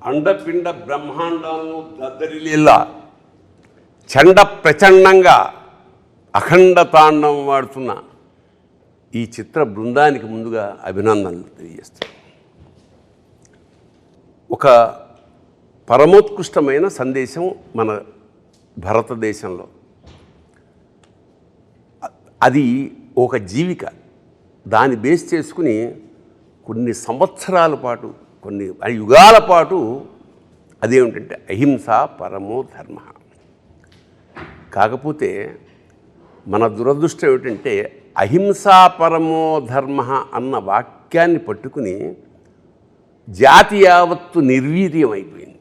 అండపిండ బ్రహ్మాండాలను దద్దరిల్లేలా చండ ప్రచండంగా అఖండ తాండవం వాడుతున్న ఈ చిత్ర బృందానికి ముందుగా అభినందనలు తెలియజేస్తాను. ఒక పరమోత్కృష్టమైన సందేశం మన భారతదేశంలో, అది ఒక జీవిక. దాన్ని బేస్ చేసుకుని కొన్ని సంవత్సరాల పాటు, కొన్ని యుగాల పాటు అదేమిటంటే అహింస పరమో ధర్మ. కాకపోతే మన దురదృష్టం ఏమిటంటే అహింసా పరమో ధర్మ అన్న వాక్యాన్ని పట్టుకుని జాతి యావత్తు నిర్వీర్యం అయిపోయింది.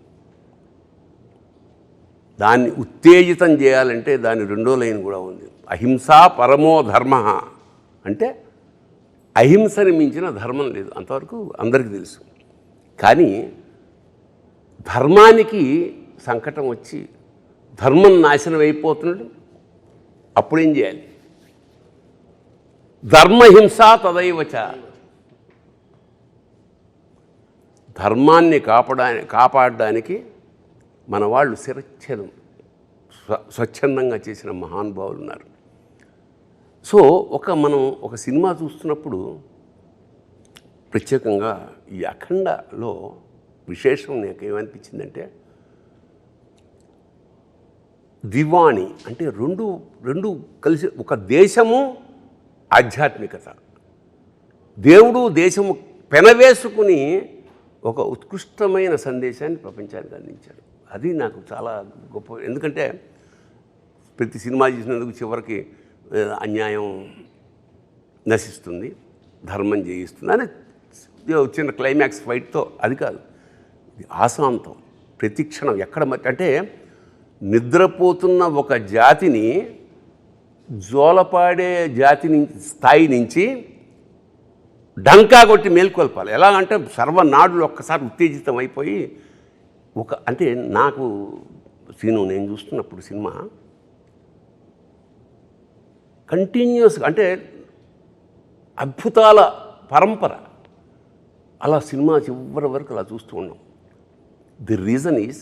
దాన్ని ఉత్తేజితం చేయాలంటే దాని రెండో లైన్ కూడా ఉంది. అహింసా పరమో ధర్మ అంటే అహింసని మించిన ధర్మం లేదు, అంతవరకు అందరికీ తెలుసు. కానీ ధర్మానికి సంకటం వచ్చి ధర్మం నాశనం అయిపోతున్నాడు. అప్పుడేం చేయాలి? ధర్మహింస తదైవచ. ధర్మాన్ని కాపాడడానికి మన వాళ్ళు శిరచ్ఛేదం స్వచ్ఛందంగా చేసిన మహానుభావులు ఉన్నారు. సో మనం ఒక సినిమా చూస్తున్నప్పుడు ప్రత్యేకంగా ఈ అఖండలో విశేషం నాకు ఏమనిపించిందంటే, దివాణి అంటే రెండు కలిసి, ఒక దేశము ఆధ్యాత్మికత, దేవుడు దేశము పెనవేసుకుని ఒక ఉత్కృష్టమైన సందేశాన్ని ప్రపంచానికి అందించాడు. అది నాకు చాలా గొప్ప. ఎందుకంటే ప్రతి సినిమా చేసినందుకు చివరికి అన్యాయం నశిస్తుంది, ధర్మం జయిస్తుంది అని వచ్చిన క్లైమాక్స్ ఫైట్తో అది కాదు, ఆశాంతం ప్రతి క్షణం ఎక్కడ అంటే నిద్రపోతున్న ఒక జాతిని జోలపాడే స్థాయి నుంచి డంకా కొట్టి మేల్కొల్పాలి. ఎలాగంటే సర్వనాడులు ఒక్కసారి ఉత్తేజితం అయిపోయి అంటే నాకు నేను చూస్తున్నప్పుడు సినిమా కంటిన్యూస్గా, అంటే అద్భుతాల పరంపర, అలా సినిమా చివరి వరకు అలా చూస్తూ ఉన్నాం. ది రీజన్ ఈజ్,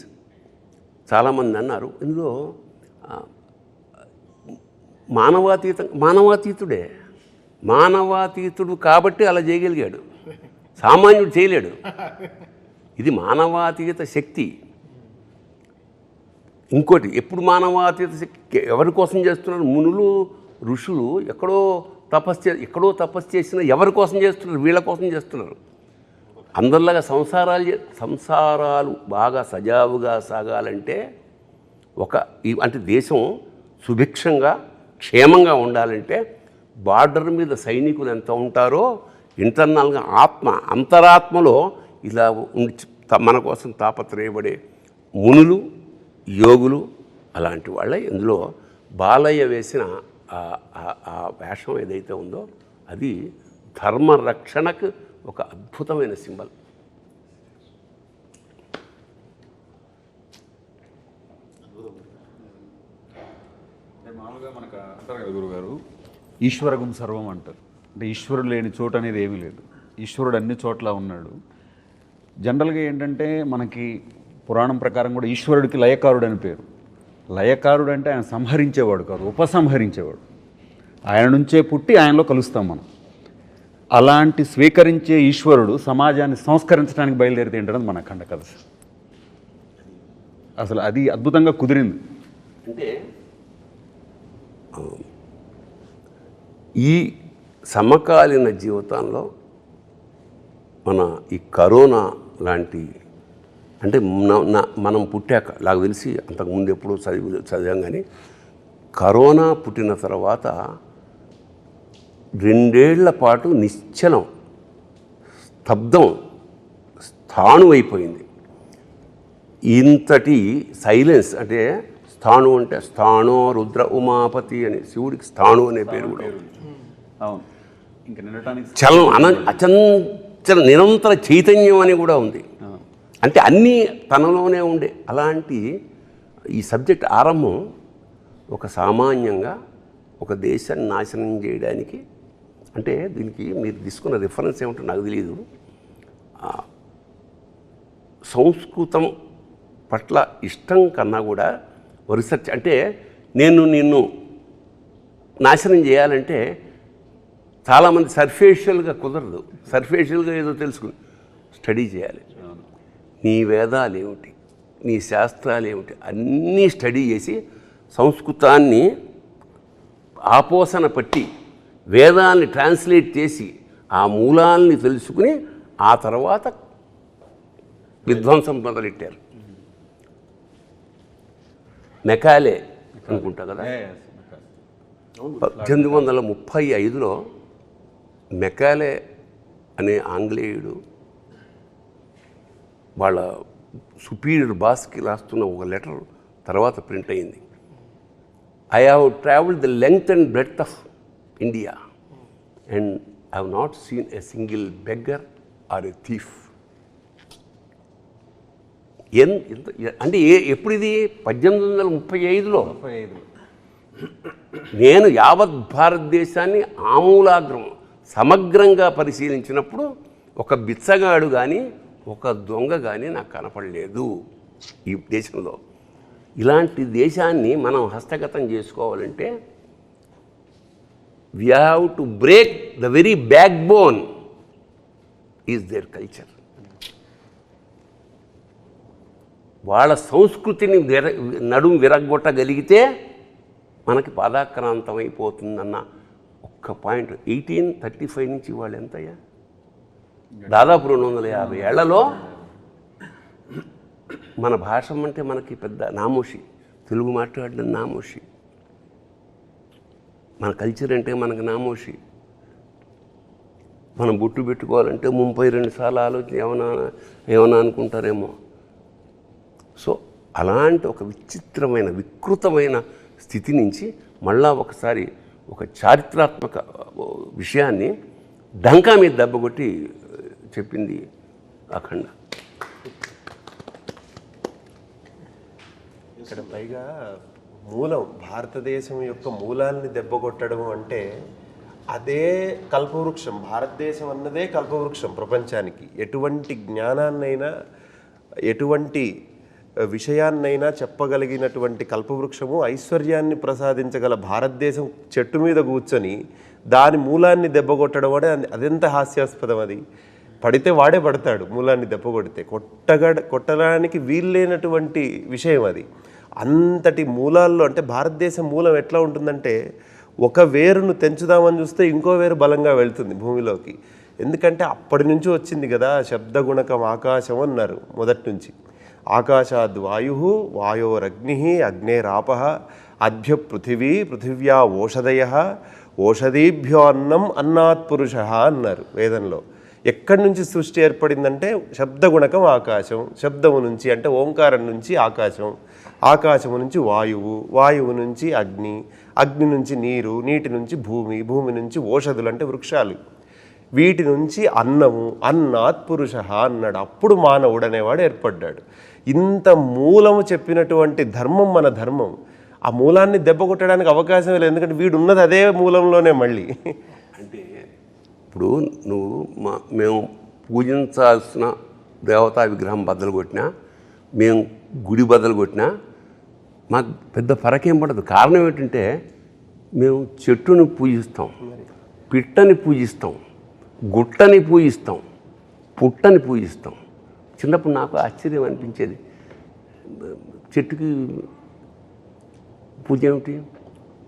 చాలామంది అన్నారు ఇందులో మానవాతీతుడే, మానవాతీతుడు కాబట్టి అలా చేయగలిగాడు, సామాన్యుడు చేయలేడు. ఇది మానవాతీత శక్తి. ఇంకోటి, ఎప్పుడు మానవాతీత శక్తి ఎవరి కోసం చేస్తున్నారు? మునులు ఋషులు ఎక్కడో తపస్సు చేసిన ఎవరి కోసం చేస్తున్నారు? వీళ్ళ కోసం చేస్తున్నారు. అందరిలాగా సంసారాలు బాగా సజావుగా సాగాలంటే అంటే దేశం సుభిక్షంగా క్షేమంగా ఉండాలంటే బార్డర్ మీద సైనికులు ఎంత ఉంటారో ఇంటర్నల్గా అంతరాత్మలో ఇలా మన కోసం తాపత్రయపడే మునులు యోగులు అలాంటి వాళ్ళే. ఇందులో బాలయ్య వేసిన ఆ వేషం ఏదైతే ఉందో అది ధర్మ రక్షణకు ఒక అద్భుతమైన సింబల్. మామూలుగా మనకు అంటారు కదా గురుగారు, ఈశ్వరగం సర్వం అంటారు. అంటే ఈశ్వరుడు లేని చోటు అనేది ఏమీ లేదు, ఈశ్వరుడు అన్ని చోట్ల ఉన్నాడు. జనరల్గా ఏంటంటే మనకి పురాణం ప్రకారం కూడా ఈశ్వరుడికి లయకారుడు అని పేరు. లయకారుడు అంటే ఆయన సంహరించేవాడు కాదు, ఉపసంహరించేవాడు. ఆయన నుంచే పుట్టి ఆయనలో కలుస్తాం మనం. అలాంటి స్వీకరించే ఈశ్వరుడు సమాజాన్ని సంస్కరించడానికి బయలుదేరితే ఏంటనేది మన అఖండ కథ. అసలు అది అద్భుతంగా కుదిరింది. అంటే ఈ సమకాలీన జీవితంలో మన ఈ కరోనా లాంటి, అంటే మనం పుట్టాక నాకు తెలిసి అంతకుముందు ఎప్పుడూ చదివాం, కానీ కరోనా పుట్టిన తర్వాత 2 ఏళ్ల పాటు నిశ్చలం, స్తబ్దం, స్థాణు అయిపోయింది. ఇంతటి సైలెన్స్, అంటే స్థాణు అంటే స్థాణో రుద్ర ఉమాపతి అని, శివుడికి స్థాణు అనే పేరు కూడా అచంచల నిరంతర చైతన్యం అని కూడా ఉంది. అంటే అన్నీ తనలోనే ఉండే అలాంటి ఈ సబ్జెక్ట్ ఆరంభం ఒక సామాన్యంగా ఒక దేశాన్ని నాశనం చేయడానికి. అంటే దీనికి మీరు తీసుకున్న రిఫరెన్స్ ఏమిటో నాకు తెలియదు. సంస్కృతం పట్ల ఇష్టం కన్నా కూడా రీసెర్చ్ అంటే నిన్ను నాశనం చేయాలంటే చాలామంది సర్ఫేషియల్గా కుదరదు. సర్ఫేషియల్గా ఏదో తెలుసుకుని స్టడీ చేయాలి. నీ వేదాలు ఏమిటి, నీ శాస్త్రాలు ఏమిటి అన్నీ స్టడీ చేసి సంస్కృతాన్ని ఆపోసన పట్టి వేదాన్ని ట్రాన్స్లేట్ చేసి ఆ మూలాల్ని తెలుసుకుని ఆ తర్వాత విధ్వంసం మొదలెట్టారు. మెకాలే అనుకుంటా కదా, 1835లో మెకాలే అనే ఆంగ్లేయుడు వాళ్ళ సుపీరియర్ బాస్కి రాస్తున్న ఒక లెటర్ తర్వాత ప్రింట్ అయింది. I have travelled the length and breadth of India and I have not seen a single beggar or a thief. అంటే ఎప్పుడు ఇది 1835లో నేను యావత్ భారతదేశాన్ని ఆమూలాగ్రం సమగ్రంగా పరిశీలించినప్పుడు ఒక బిచ్చగాడు కానీ ఒక దొంగ కానీ నాకు కనపడలేదు ఈ దేశంలో. ఇలాంటి దేశాన్ని మనం హస్తగతం చేసుకోవాలంటే we have to break the very back bone is their culture. వాళ్ళ సంస్కృతిని నడుము విరగొట్టగలిగితే మనకి పాదాక్రాంతం అయిపోతుందన్న ఒక్క పాయింట్. 1835 నుంచి వాళ్ళు ఎంతయ్యా, దాదాపు 250 ఏళ్లలో మన భాష అంటే మనకి పెద్ద నామోషి, తెలుగు మాట్లాడడం నామోషి, మన కల్చర్ అంటే మనకు నామోషి. మనం బొట్టు పెట్టుకోవాలంటే 32 సార్లు ఆలోచన ఏమన్నా అనుకుంటారేమో. సో అలాంటి ఒక విచిత్రమైన వికృతమైన స్థితి నుంచి మళ్ళా ఒకసారి ఒక చారిత్రాత్మక విషయాన్ని డంకా మీద దెబ్బకొట్టి చెప్పింది అఖండ. ఇక్కడ పైగా మూలం భారతదేశం యొక్క మూలాల్ని దెబ్బకొట్టడం అంటే అదే కల్పవృక్షం. భారతదేశం అన్నదే కల్పవృక్షం ప్రపంచానికి. ఎటువంటి జ్ఞానాన్నైనా ఎటువంటి విషయాన్నైనా చెప్పగలిగినటువంటి కల్పవృక్షము, ఐశ్వర్యాన్ని ప్రసాదించగల భారతదేశం చెట్టు మీద కూర్చొని దాని మూలాన్ని దెబ్బకొట్టడం అంటే అదెంత హాస్యాస్పదం. అది పడితే వాడే పడతాడు, మూలాన్ని దెబ్బకొడితే కొట్టడానికి వీల్లేనటువంటి విషయం అది. అంతటి మూలాల్లో అంటే భారతదేశం మూలం ఎట్లా ఉంటుందంటే ఒక వేరును తెంచుదామని చూస్తే ఇంకో వేరు బలంగా వెళ్తుంది భూమిలోకి. ఎందుకంటే అప్పటి నుంచి వచ్చింది కదా శబ్దగుణకం ఆకాశం అన్నారు మొదటి నుంచి. ఆకాశాద్ వాయు, వాయోరగ్ని, అగ్నేరాప, అద్భ్య పృథివీ, పృథివ్యా ఓషధయ, ఓషధీభ్యో అన్నం, అన్నాత్ పురుష అన్నారు వేదంలో. ఎక్కడి నుంచి సృష్టి ఏర్పడిందంటే శబ్దగుణకం ఆకాశం, శబ్దము నుంచి అంటే ఓంకారం నుంచి ఆకాశం, ఆకాశము నుంచి వాయువు, వాయువు నుంచి అగ్ని, అగ్ని నుంచి నీరు, నీటి నుంచి భూమి, భూమి నుంచి ఓషధులు అంటే వృక్షాలు, వీటి నుంచి అన్నము, అన్నాత్ పురుష అన్నాడు. అప్పుడు మానవుడు అనేవాడు ఏర్పడ్డాడు. ఇంత మూలము చెప్పినటువంటి ధర్మం మన ధర్మం. ఆ మూలాన్ని దెబ్బ కొట్టడానికి అవకాశం లేదు, ఎందుకంటే వీడు ఉన్నది అదే మూలంలోనే. మళ్ళీ అంటే ఇప్పుడు మేము పూజించాల్సిన దేవతా విగ్రహం బద్దలు కొట్టినా, మేము గుడి బద్దలు కొట్టినా మాకు పెద్ద ఫరకేం పడదు. కారణం ఏంటంటే మేము చెట్టుని పూజిస్తాం, పిట్టని పూజిస్తాం, గుట్టని పూజిస్తాం, పుట్టని పూజిస్తాం. చిన్నప్పుడు నాకు ఆశ్చర్యం అనిపించేది, చెట్టుకి పూజ ఏమిటి,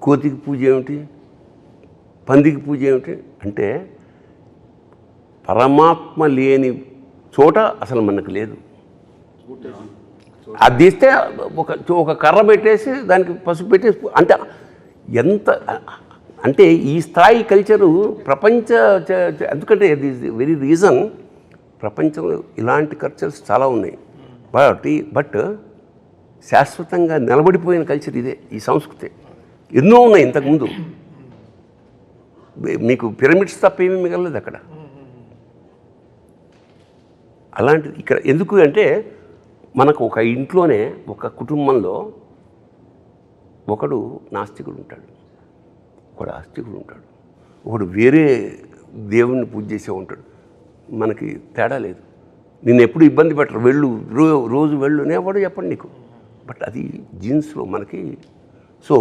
కోతికి పూజ ఏమిటి, పందికి పూజ ఏమిటి అంటే పరమాత్మ లేని చోట అసలు మనకు లేదు. అది తీస్తే ఒక కర్ర పెట్టేసి దానికి పసుపు పెట్టేసి అంటే ఎంత అంటే ఈ స్థాయి కల్చరు ప్రపంచ ఎందుకంటే ఇది వెరీ రీజన్ ప్రపంచంలో ఇలాంటి కల్చర్స్ చాలా ఉన్నాయి. బట్ శాశ్వతంగా నిలబడిపోయిన కల్చర్ ఇదే, ఈ సంస్కృతి. ఎన్నో ఉన్నాయి ఇంతకుముందు, మీకు పిరమిడ్స్ తప్ప ఏమీ మిగలలేదు అక్కడ. అలాంటిది ఇక్కడ ఎందుకు అంటే మనకు ఒక ఇంట్లోనే ఒక కుటుంబంలో ఒకడు నాస్తికుడు ఉంటాడు, ఒకడు ఆస్తికుడు ఉంటాడు, ఒకడు వేరే దేవుణ్ణి పూజ చేసే ఉంటాడు. మనకి తేడా లేదు. నిన్ను ఎప్పుడు ఇబ్బంది పెట్టరు, వెళ్ళు రోజు వెళ్ళు ఎవడు చెప్పండి నీకు. బట్ అది జీన్స్లో మనకి. సో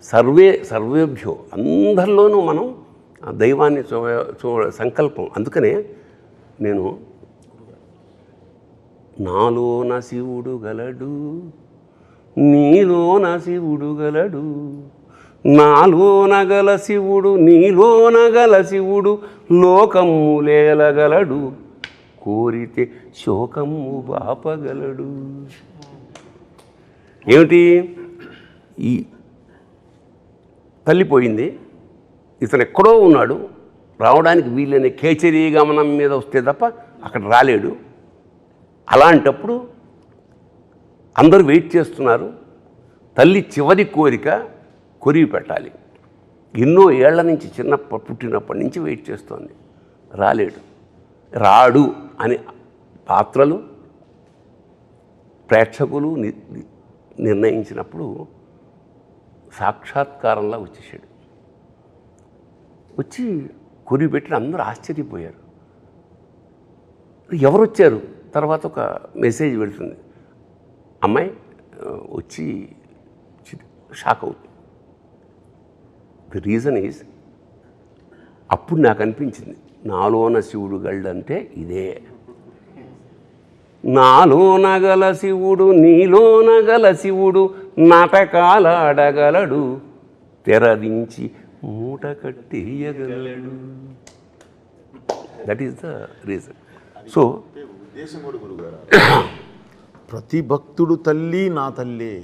సర్వేభ్యో అందరిలోనూ మనం ఆ దైవాన్ని సంకల్పం. అందుకనే నేను నాలోన శివుడు గలడు, నీలోన శివుడు గలడు, నాలోన గల శివుడు నీలోన గల శివుడు లోకములేలగలడు, కోరితే శోకము బాపగలడు. ఏమిటి? ఈ తల్లిపోయింది, ఇతను ఎక్కడో ఉన్నాడు, రావడానికి వీలైన కేచరీ గమనం మీద వస్తే తప్ప అక్కడ రాలేడు. అలాంటప్పుడు అందరూ వెయిట్ చేస్తున్నారు. తల్లి చివరి కోరిక కొరివి పెట్టాలి. ఎన్నో ఏళ్ల నుంచి పుట్టినప్పటి నుంచి వెయిట్ చేస్తోంది, రాలేడు. రాడు అని పాత్రలు ప్రేక్షకులు నిర్ణయించినప్పుడు సాక్షాత్కారంలా వచ్చేసాడు. వచ్చి కొరివి పెట్టిన అందరూ ఆశ్చర్యపోయారు. ఎవరు వచ్చారు? తర్వాత ఒక మెసేజ్ పెడుతుంది, అమ్మాయి వచ్చి షాక్ అవుతుంది. ది రీజన్ ఈజ్, అప్పుడు నాకు అనిపించింది నాలోన శివుడు గల్డంటే ఇదే. నాలోన గల శివుడు నీలోన గల శివుడు నాటకాలాడగలడు, తెరదించి మూట కట్టేయగలడు. That is the reason. So ప్రతి భక్తుడు తల్లి నా తల్లి.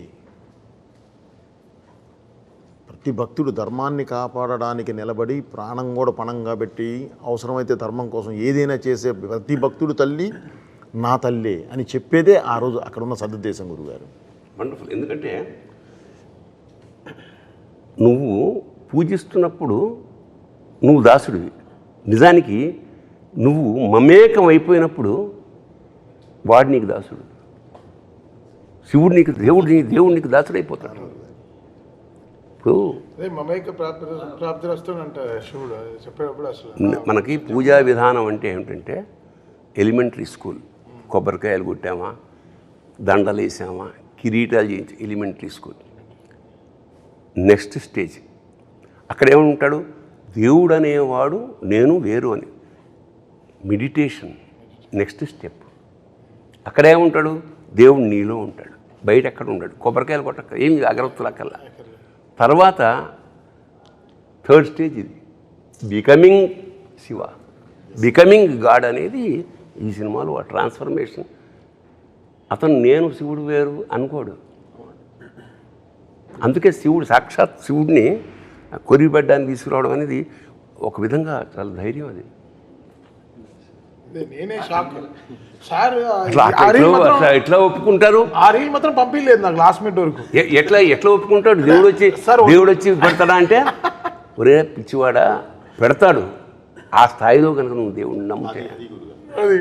ప్రతి భక్తుడు ధర్మాన్ని కాపాడడానికి నిలబడి ప్రాణం కూడా పణంగా పెట్టి అవసరమైతే ధర్మం కోసం ఏదైనా చేసే ప్రతి భక్తుడు తల్లి నా తల్లి అని చెప్పేదే ఆ రోజు అక్కడ ఉన్న సదుద్దేశం గురుగారు. వండర్ఫుల్. ఎందుకంటే నువ్వు పూజిస్తున్నప్పుడు నువ్వు దాసుడివి. నిజానికి నువ్వు మమేకం అయిపోయినప్పుడు వాడు నీకు దాసుడు. శివుడు నీకు దేవుడు నీకు దాసుడైపోతాడు. ఇప్పుడు మనకి పూజా విధానం అంటే ఏమిటంటే, ఎలిమెంటరీ స్కూల్, కొబ్బరికాయలు కొట్టామా, దండలు వేసామా, కిరీటాలు చేయించి ఎలిమెంటరీ స్కూల్. నెక్స్ట్ స్టేజ్ అక్కడ ఏమంటాడు, దేవుడు అనేవాడు నేను వేరు అని. Meditation next step. అక్కడేముంటాడు, దేవుడు నీలో ఉంటాడు, బయట ఎక్కడ ఉంటాడు. కొబ్బరికాయలు కొట్టక ఏమి అగరత్తులు అక్కల్లా. తర్వాత థర్డ్ స్టేజ్ ఇది, బికమింగ్ శివ, బికమింగ్ గాడ్ అనేది ఈ సినిమాలో ఆ ట్రాన్స్ఫర్మేషన్. అతను నేను శివుడు వేరు అనుకోడు. అందుకే శివుడు సాక్షాత్ శివుడిని కొరిబడ్డానికి తీసుకురావడం అనేది ఒక విధంగా చాలా ధైర్యం. అది నేనే షాక్ సార్. ఎట్లా ఒప్పుకుంటారు? ఆ రీల్ మాత్రం పంపించలేదు నాకు లాస్ట్ మినిట్ వరకు. ఎట్లా ఒప్పుకుంటాడు? దేవుడు వచ్చి పెడతాడా అంటే, ఒరే పిచ్చివాడా, పెడతాడు. ఆ స్థాయిలో కనుక నువ్వు దేవుడిని నమ్ముతే. అది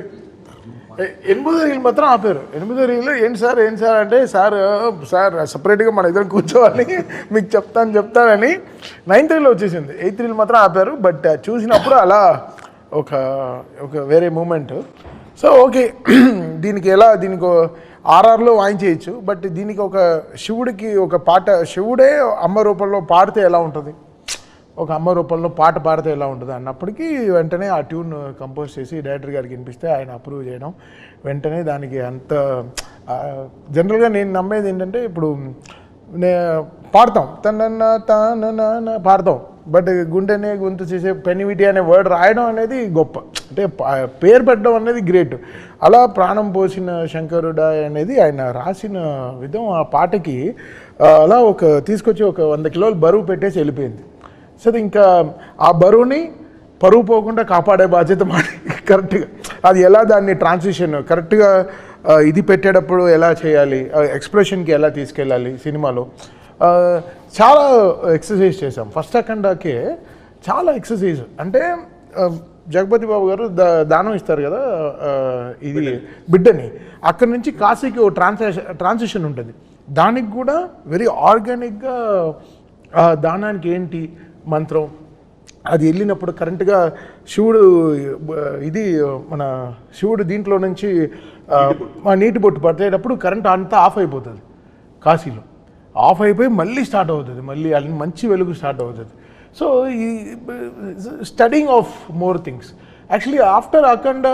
8వ రీల్ మాత్రం ఆపారు. 8వ రీల్ ఏంటి సార్ అంటే, సార్ సపరేట్గా మన ఇద్దరు కూర్చోవాలి మీకు చెప్తానని 9th రీల్లో వచ్చేసింది. 8th రీల్ మాత్రం ఆపారు. బట్ చూసినప్పుడు అలా ఒక వేరే మూమెంట్. సో ఓకే, దీనికి ఆర్ఆర్లో వాయించేయచ్చు. బట్ దీనికి ఒక శివుడికి ఒక పాట, శివుడే అమ్మ రూపంలో పాడితే ఎలా ఉంటుంది, ఒక అమ్మ రూపంలో పాట పాడితే ఎలా ఉంటుంది అన్నప్పటికీ వెంటనే ఆ ట్యూన్ కంపోజ్ చేసి డైరెక్టర్ గారికి వినిపిస్తే ఆయన అప్రూవ్ చేయడం, వెంటనే దానికి అంత జనరల్గా నేను నమ్మేది ఏంటంటే, ఇప్పుడు పాడతాం తాన పాడతాం, బట్ గుండెనే గొంతు చేసే పెనివిటి అనే వర్డ్ రాయడం అనేది గొప్ప. అంటే పేరు పెట్టడం అనేది గ్రేట్. అలా ప్రాణం పోసిన శంకరుడా అనేది ఆయన రాసిన విధం ఆ పాటకి అలా తీసుకొచ్చి ఒక 100 కిలోలు బరువు పెట్టేసి వెళ్ళిపోయింది. సో ఇంకా ఆ బరువుని పరువు పోకుండా కాపాడే బాధ్యత మాది కరెక్ట్గా. అది ఎలా దాన్ని ట్రాన్సిషన్ కరెక్ట్గా ఇది పెట్టేటప్పుడు ఎలా చేయాలి, ఎక్స్ప్రెషన్కి ఎలా తీసుకెళ్ళాలి సినిమాలో, చాలా ఎక్సర్సైజ్ చేసాం. ఫస్ట్ అఖండాకే చాలా ఎక్సర్సైజ్. అంటే జగపతి బాబు గారు దానం ఇస్తారు కదా, ఇది బిడ్డని, అక్కడి నుంచి కాశీకి ఓ ట్రాన్సిషన్ ఉంటుంది. దానికి కూడా వెరీ ఆర్గానిక్గా దానానికి ఏంటి మంత్రం, అది వెళ్ళినప్పుడు కరెంట్గా శివుడు ఇది మన శివుడు దీంట్లో నుంచి నీటి బొట్టు పట్టేటప్పుడు కరెంట్ అంతా ఆఫ్ అయిపోతుంది కాశీలో. ఆఫ్ అయిపోయి మళ్ళీ స్టార్ట్ అవుతుంది, మళ్ళీ అది మంచి వెలుగు స్టార్ట్ అవుతుంది. సో ఈ studying of more things. Actually after Akhanda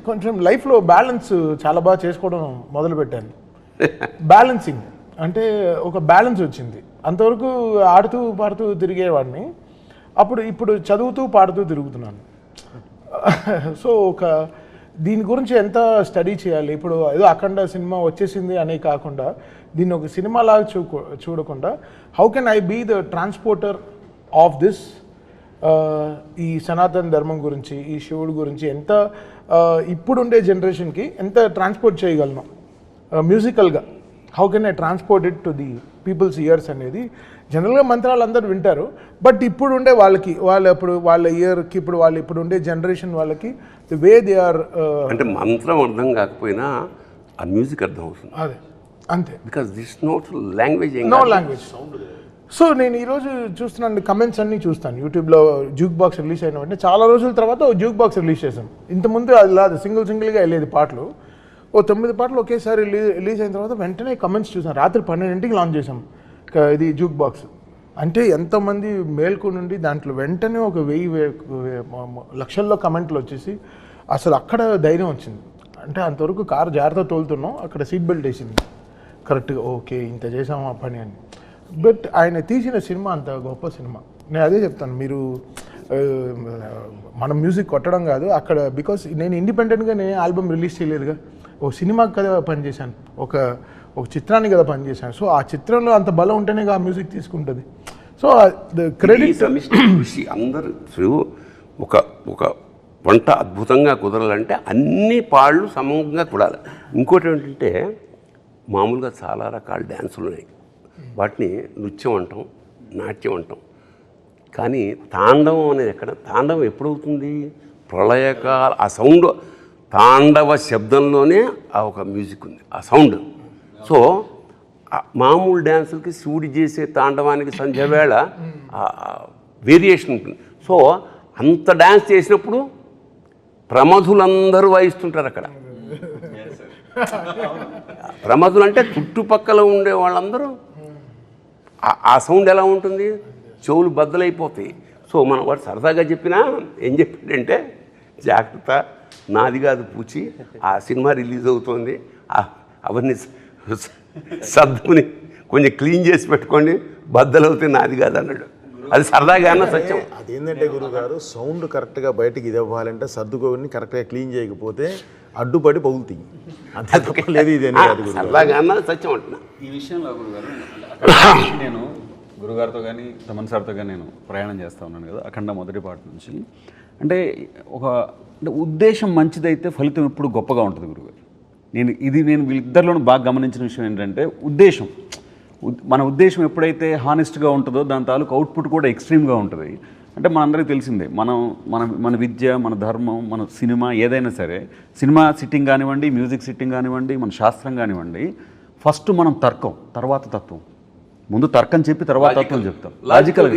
కొంచెం లైఫ్లో బ్యాలెన్స్ చాలా బాగా చేసుకోవడం మొదలుపెట్టాను. బ్యాలెన్సింగ్ అంటే ఒక బ్యాలెన్స్ వచ్చింది. అంతవరకు ఆడుతూ పాడుతూ తిరిగేవాడిని, ఇప్పుడు చదువుతూ పాడుతూ తిరుగుతున్నాను. సో ఒక దీని గురించి ఎంత స్టడీ చేయాలి, ఇప్పుడు ఏదో అఖండ సినిమా వచ్చేసింది అనే కాకుండా దీన్ని ఒక సినిమాలాగా చూడకుండా how can I be the transporter of this, ఈ సనాతన ధర్మం గురించి, ఈ శివుడు గురించి ఎంత ఇప్పుడుండే జనరేషన్కి ఎంత ట్రాన్స్పోర్ట్ చేయగలను మ్యూజికల్గా. How can I transport it to the people's ears అనేది. జనరల్గా మంత్రాలు అందరూ వింటారు, బట్ ఇప్పుడు ఉండే వాళ్ళకి వాళ్ళ ఇయర్కి ఇప్పుడు ఉండే జనరేషన్ వాళ్ళకి ది వే దే ఆర్ అంటే మంత్రం అర్థం కాకపోయినా ఆ మ్యూజిక్ అర్థం అవుతుంది. అదే అంతే, because this note language no language. So నేను ఈరోజు చూస్తున్నాను, కమెంట్స్ అన్నీ చూస్తాను యూట్యూబ్లో. జ్యూక్ బాక్స్ రిలీజ్ అయిన వెంటనే చాలా రోజుల తర్వాత జ్యూక్ బాక్స్ రిలీజ్ చేశాం. ఇంతకుముందు అది లేదు, సింగిల్గా వెళ్ళేది పాటలు. 9 పాటలు ఒకేసారి రిలీజ్ అయిన తర్వాత వెంటనే కమెంట్స్ చూసాను. రాత్రి 12ంటికి లాంచ్ చేసాం ఇది జ్యూక్ బాక్స్. అంటే ఎంతమంది మేల్కు నుండి దాంట్లో వెంటనే ఒక 1000 లక్షల్లో కమెంట్లు వచ్చేసి అసలు అక్కడ ధైర్యం వచ్చింది. అంటే అంతవరకు కారు జాగ్రత్త తోలుతున్నాం, అక్కడ సీట్ బెల్ట్ వేసింది కరెక్ట్గా, ఓకే ఇంత చేసాము ఆ పని అని. బట్ ఆయన తీసిన సినిమా అంత గొప్ప సినిమా. నేను అదే చెప్తాను, మీరు మనం మ్యూజిక్ కొట్టడం కాదు అక్కడ, బికాస్ నేను ఇండిపెండెంట్గా నేను ఆల్బమ్ రిలీజ్ చేయలేదుగా, ఓ సినిమాకి కదా పనిచేశాను, ఒక చిత్రానికి కదా పనిచేశాను. సో ఆ చిత్రంలో అంత బలం ఉంటేనే ఆ మ్యూజిక్ తీసుకుంటుంది. సో క్రెడిట్ కృషి అందరూ ఒక ఒక వంట అద్భుతంగా కుదరాలంటే అన్ని పాళ్ళు సమంగా కుడాలి. ఇంకోటి ఏంటంటే మామూలుగా చాలా రకాల డ్యాన్సులు ఉన్నాయి, వాటిని నృత్యం అంటాం, నాట్యం అంటాం. కానీ తాండవం అనేది ఎక్కడ? తాండవం ఎప్పుడవుతుంది? ప్రళయకాల ఆ సౌండ్, తాండవ శబ్దంలోనే ఆ ఒక మ్యూజిక్ ఉంది, ఆ సౌండ్. సో మామూలు డ్యాన్సులకి శివుడి చేసే తాండవానికి సంధ్య వేళ వేరియేషన్ ఉంటుంది. సో అంత డ్యాన్స్ చేసినప్పుడు ప్రమధులందరూ వాయిస్తుంటారు అక్కడ. ప్రమధులు అంటే చుట్టుపక్కల ఉండే వాళ్ళందరూ. ఆ సౌండ్ ఎలా ఉంటుంది? చెవులు బద్దలైపోతాయి. సో మనం వాడు సరదాగా చెప్పినా ఏం చెప్పాడంటే, జాగ్రత్త నాది కాదు పూచి, ఆ సినిమా రిలీజ్ అవుతుంది, అవన్నీ సర్దుకుని కొంచెం క్లీన్ చేసి పెట్టుకోండి, బద్దలవుతే నాది కాదు అన్నాడు. అది సరదాగా అన్న సత్యం. అదేంటంటే గురుగారు, సౌండ్ కరెక్ట్గా బయటకి ఇది అవ్వాలంటే సర్దుకోని కరెక్ట్గా క్లీన్ చేయకపోతే అడ్డుపడి పగులుతాయి. అంతే లేదు, ఇదేనా సరదాగా అన్న సత్యం అంటున్నా. ఈ విషయంలో గురుగారు నేను గురుగారితో కానీ తమన్ సార్తో కానీ నేను ప్రయాణం చేస్తూ ఉన్నాను కదా అఖండ మొదటి పాట నుంచి. అంటే ఉద్దేశం మంచిదైతే ఫలితం ఎప్పుడు గొప్పగా ఉంటుంది గురుగారు. నేను వీళ్ళిద్దరిలోనూ బాగా గమనించిన విషయం ఏంటంటే ఉద్దేశం. మన ఉద్దేశం ఎప్పుడైతే హానెస్ట్గా ఉంటుందో దాని తాలూకు అవుట్పుట్ కూడా ఎక్స్ట్రీమ్గా ఉంటుంది. అంటే మనందరికీ తెలిసిందే, మన విద్య, మన ధర్మం, మన సినిమా ఏదైనా సరే, సినిమా సిట్టింగ్ కానివ్వండి, మ్యూజిక్ సిట్టింగ్ కానివ్వండి, మన శాస్త్రం కానివ్వండి, ఫస్ట్ మనం తర్కం, తర్వాత తత్వం. ముందు తర్కం చెప్పి తర్వాత తత్వం చెప్తాం, లాజికల్.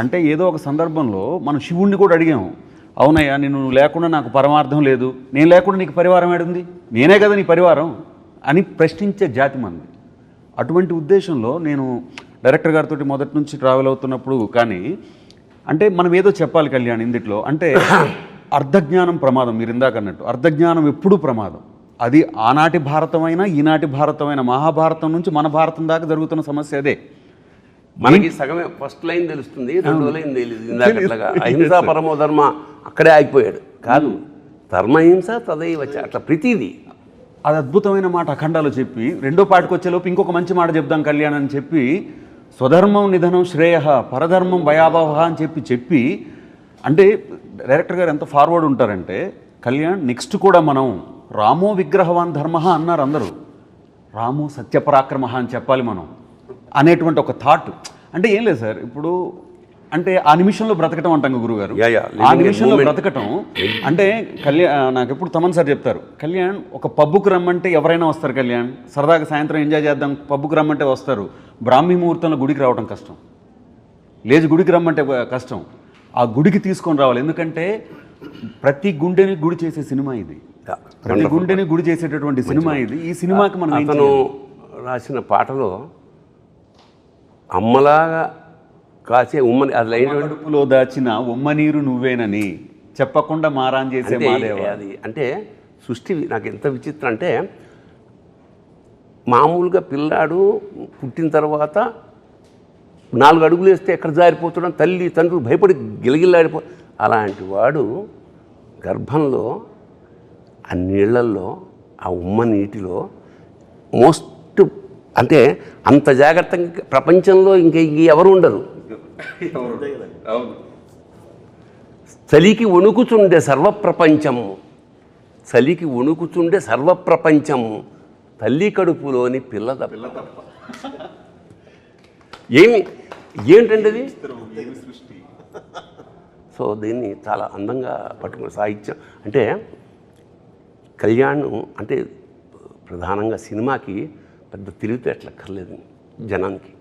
అంటే ఏదో ఒక సందర్భంలో మనం శివుణ్ణి కూడా అడిగాము, అవునయ్యా నేను లేకుండా నాకు పరమార్థం లేదు, నేను లేకుండా నీకు పరివారం ఏడుంది, నేనే కదా నీ పరివారం అని ప్రశ్నించే జాతి మంది. అటువంటి ఉద్దేశంలో నేను డైరెక్టర్ గారితో మొదటి నుంచి ట్రావెల్ అవుతున్నప్పుడు కానీ అంటే మనం ఏదో చెప్పాలి కళ్యాణ్ ఇందులో. అంటే అర్ధజ్ఞానం ప్రమాదం, మీరు ఇందాక అన్నట్టు అర్ధజ్ఞానం ఎప్పుడూ ప్రమాదం. అది ఆనాటి భారతమైనా ఈనాటి భారతమైన, మహాభారతం నుంచి మన భారతం దాకా జరుగుతున్న సమస్య అదే. మనకి సగమే ఫస్ట్ లైన్ తెలుస్తుంది, రెండో లైన్ తెలియదు. అహింసా పరమో ధర్మ అక్కడే ఆగిపోయాడు. కాదు, ధర్మహింస తదైవ చ, అట్లా ప్రతిదీ. అది అద్భుతమైన మాట అఖండాలో చెప్పి, రెండో పాటకు వచ్చేలోపు ఇంకొక మంచి మాట చెప్దాం కళ్యాణ్ అని చెప్పి, స్వధర్మం నిధనం శ్రేయ పరధర్మం భయాభవ అని చెప్పి అంటే డైరెక్టర్ గారు ఎంత ఫార్వర్డ్ ఉంటారంటే, కళ్యాణ్ నెక్స్ట్ కూడా మనం రామో విగ్రహవాన్ ధర్మ అన్నారు అందరూ, రామో సత్యపరాక్రమ అని చెప్పాలి మనం అనేటువంటి ఒక థాట్. అంటే ఏం లేదు సార్, ఇప్పుడు అంటే ఆ నిమిషంలో బ్రతకటం అంటాం గురుగారు. ఆ నిమిషంలో బ్రతకటం అంటే నాకు ఎప్పుడు తమన్ సార్ చెప్తారు, కళ్యాణ్ ఒక పబ్బుకు రమ్మంటే ఎవరైనా వస్తారు కళ్యాణ్, సరదాగా సాయంత్రం ఎంజాయ్ చేద్దాం పబ్బుకు రమ్మంటే వస్తారు. బ్రాహ్మీ ముహూర్తంలో గుడికి రావడం కష్టం, లేచి గుడికి రమ్మంటే కష్టం. ఆ గుడికి తీసుకొని రావాలి. ఎందుకంటే ప్రతి గుండెని గుడి చేసే సినిమా ఇది, ప్రతి గుండెని గుడి చేసేటటువంటి సినిమా ఇది. ఈ సినిమాకి మనం అతను రాసిన పాటలో అమ్మలాగా కాసే ఉమ్మని అది లైన్ కడుపులో దాచిన ఉమ్మ నీరు నువ్వేనని చెప్పకుండా మారాన్ చేసే మాదేవ. అది అంటే సృష్టి నాకు ఎంత విచిత్రం అంటే, మామూలుగా పిల్లాడు పుట్టిన తర్వాత 4 అడుగులు వేస్తే ఎక్కడ జారిపోతున్నాం, తల్లి తండ్రులు భయపడి గిలగిల్లాడిపో, అలాంటి వాడు గర్భంలో ఆ నీళ్లల్లో ఆ ఉమ్మ నీటిలో మోస్ట్ అంటే అంత జాగ్రత్తగా ప్రపంచంలో ఎవరు ఉండరు. చలికి వణుకుచుండే సర్వప్రపంచము, చలికి వణుకుచుండే సర్వప్రపంచము, తల్లి కడుపులోని పిల్ల తప్ప. ఏంటండి అది? సో దీన్ని చాలా అందంగా పట్టుకున్న సాహిత్యం అంటే కళ్యాణ్ అంటే ప్రధానంగా సినిమాకి పెద్ద తెలివితేటలక్కర్లేదు, జనానికి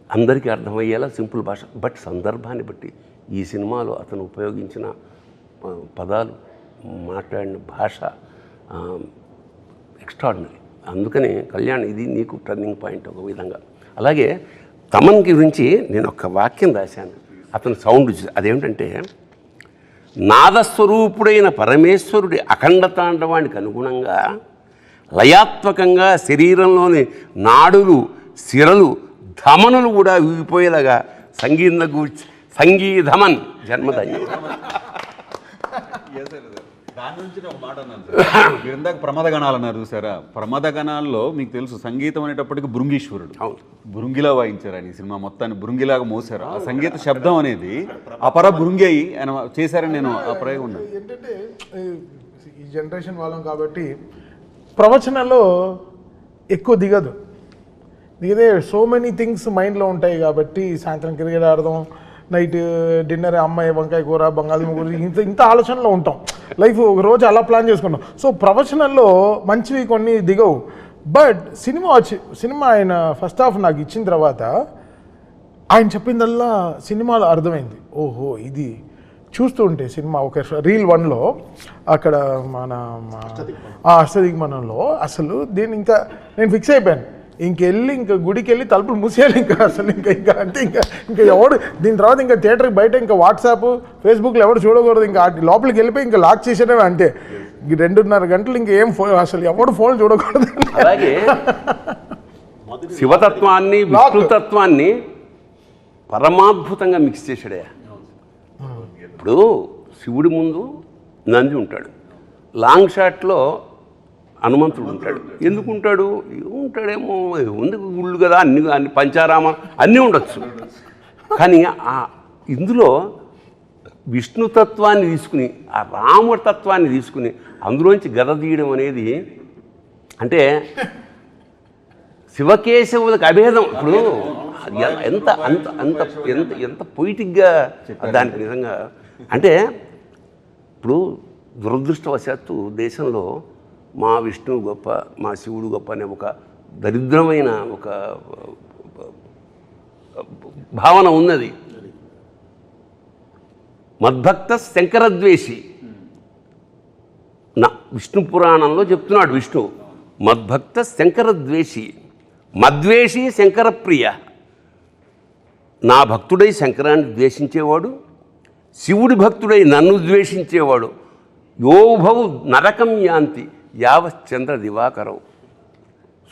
అందరికీ అర్థమయ్యేలా సింపుల్ భాష. బట్ సందర్భాన్ని బట్టి ఈ సినిమాలో అతను ఉపయోగించిన పదాలు, మాట్లాడిన భాష ఎక్స్ట్రాడినరీ. అందుకని కళ్యాణ్ ఇది నీకు టర్నింగ్ పాయింట్ ఒక విధంగా. అలాగే తమన్ గురించి నేను ఒక వాక్యం రాశాను, అతను సౌండ్ అదేమిటంటే, నాదస్వరూపుడైన పరమేశ్వరుడి అఖండ తాండవానికి అనుగుణంగా లయాత్మకంగా శరీరంలోని నాడులు, సిరలు, ధమనులు కూడా ఊగిపోయేలాగా సంగీధమన్ జన్మధన్యం. దాని నుంచి ఒక మాట అన్నాను మీరు ఇందాక ప్రమాద గణాలు అన్నారు చూసారా, ప్రమాద గణాల్లో మీకు తెలుసు సంగీతం అనేటప్పటికి భృంగీశ్వరుడు, భృంగిలా వాయించారు ఆయన. ఈ సినిమా మొత్తాన్ని భృంగిలాగా మోసారు. ఆ సంగీత శబ్దం అనేది అపర భృంగి అయ్యి ఆయన చేశారని నేను ఆ ప్రయోగం ఉన్నాను. ఏంటంటే ఈ జనరేషన్ వాళ్ళం కాబట్టి ప్రవచనాల్లో ఎక్కువ దిగదు, దిగదే సో మెనీ థింగ్స్ మైండ్లో ఉంటాయి కాబట్టి సాయంత్రం క్రికెట్ ఆడదాం, నైట్ డిన్నర్ అమ్మాయి వంకాయ కూర బంగాళదుంప కూర, ఇంత ఆలోచనలో ఉంటాం. లైఫ్ ఒక రోజు అలా ప్లాన్ చేసుకుంటాం. సో ప్రవచనాల్లో మంచివి కొన్ని దిగవు. బట్ సినిమా ఆయన ఫస్ట్ హాఫ్ నాకు ఇచ్చిన తర్వాత ఆయన చెప్పిందల్లా సినిమాలో అర్థమైంది. ఓహో ఇది చూస్తూ ఉంటే సినిమా ఒక రీల్ 1లో అక్కడ మన అష్టదిగ్మనంలో అసలు దీన్ని ఇంకా నేను ఫిక్స్ అయిపోయాను, ఇంకా గుడికి వెళ్ళి తలుపులు మూసేయాలి అసలు ఇంకా అంటే ఇంకా ఎవడు దీని తర్వాత ఇంకా థియేటర్కి బయట ఇంకా వాట్సాప్ ఫేస్బుక్లో ఎవరు చూడకూడదు, ఇంకా లోపలికి వెళ్ళిపోయి ఇంకా లాక్ చేసేటమే. అంటే 2.5 గంటలు ఇంకేం అసలు ఎవడు ఫోన్ చూడకూడదు. అలాగే శివతత్వాన్ని విష్ణుతత్వాన్ని పరమాద్భుతంగా మిక్స్ చేశాడే. ఇప్పుడు శివుడి ముందు నంది ఉంటాడు, లాంగ్ షాట్లో హనుమంతుడు ఉంటాడు. ఎందుకు ఉంటాడేమో ఉంది గుళ్ళు కదా, అన్ని పంచారామ అన్నీ ఉండొచ్చు. కానీ ఇందులో విష్ణుతత్వాన్ని తీసుకుని ఆ రామతత్వాన్ని తీసుకుని అందులోంచి గద తీయడం అనేది అంటే శివకేశవులకు అభేదం. ఇప్పుడు ఎంత అంత అంత ఎంత ఎంత పొయిటిక్గా దానికి నిజంగా అంటే ఇప్పుడు దురదృష్టవశాత్తు దేశంలో మా విష్ణువు గొప్ప, మా శివుడు గొప్ప అనే ఒక దరిద్రమైన ఒక భావన ఉన్నది. మద్భక్త శంకరద్వేషి నా విష్ణు పురాణంలో చెప్తున్నాడు విష్ణువు, మద్భక్త శంకరద్వేషి, మద్వేషి శంకరప్రియ. నా భక్తుడై శంకరాన్ని ద్వేషించేవాడు, శివుడి భక్తుడై నన్ను ద్వేషించేవాడు, యోభవు నరకం యాంతి యావశ్చంద్ర దివాకరం.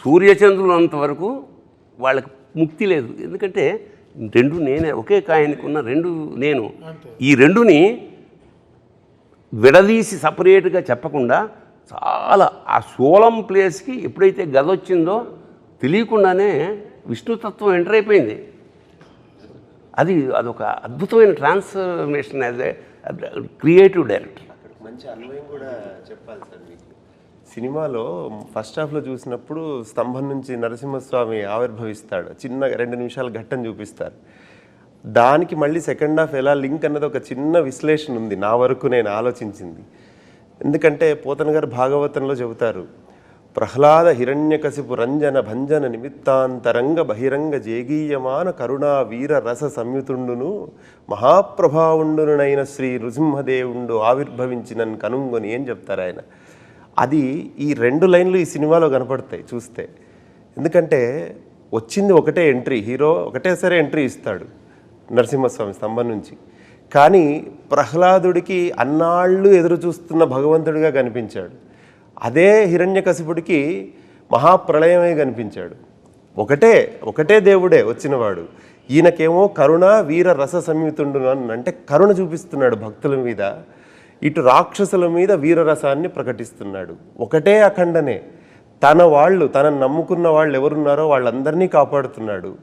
సూర్యచంద్రులంతవరకు వాళ్ళకి ముక్తి లేదు. ఎందుకంటే రెండు నేనే, ఒకే కాయానికి ఉన్న రెండు నేను. ఈ రెండుని విడదీసి సపరేట్గా చెప్పకుండా చాలా ఆ సోలం ప్లేస్కి ఎప్పుడైతే గద వచ్చిందో తెలియకుండానే విష్ణుతత్వం ఎంటర్ అయిపోయింది. అదొక అద్భుతమైన transformation as a creative director. మంచి అన్వయం కూడా చెప్పాలి సార్ మీకు. సినిమాలో ఫస్ట్ హాఫ్లో చూసినప్పుడు స్తంభం నుంచి నరసింహస్వామి ఆవిర్భవిస్తాడు, చిన్న 2 నిమిషాల ఘట్టం చూపిస్తారు. దానికి మళ్ళీ సెకండ్ హాఫ్ ఎలా లింక్ అన్నది ఒక చిన్న విశ్లేషణ ఉంది నా వరకు నేను ఆలోచించింది. ఎందుకంటే పోతన గారు భాగవతంలో చెబుతారు, ప్రహ్లాద హిరణ్యకశిపు రంజన భంజన నిమిత్తాంతరంగ బహిరంగ జేగీయమాన కరుణా వీర రస సంయుతుండును మహాప్రభావుండునైన శ్రీ నృసింహదేవుండు ఆవిర్భవించినన్ కనుంగొని ఏం చెప్తారు ఆయన. అది ఈ 2 లైన్లు ఈ సినిమాలో కనపడతాయి చూస్తే. ఎందుకంటే వచ్చింది ఒకటే ఎంట్రీ, హీరో ఒకటేసారి ఎంట్రీ ఇస్తాడు నరసింహస్వామి స్తంభం నుంచి. కానీ ప్రహ్లాదుడికి అన్నాళ్ళు ఎదురు చూస్తున్న భగవంతుడిగా కనిపించాడు. అదే హిరణ్యకశిపుడికి మహాప్రళయమే కనిపించాడు. ఒకటే దేవుడే వచ్చినవాడు. ఈయనకేమో కరుణ వీర రస సంయుతుండు అంటే కరుణ చూపిస్తున్నాడు భక్తుల మీద, ఇటు రాక్షసుల మీద వీరరసాన్ని ప్రకటిస్తున్నాడు. ఒకటే అఖండనే. తనను నమ్ముకున్న వాళ్ళు ఎవరున్నారో వాళ్ళందరినీ కాపాడుతున్నాడు,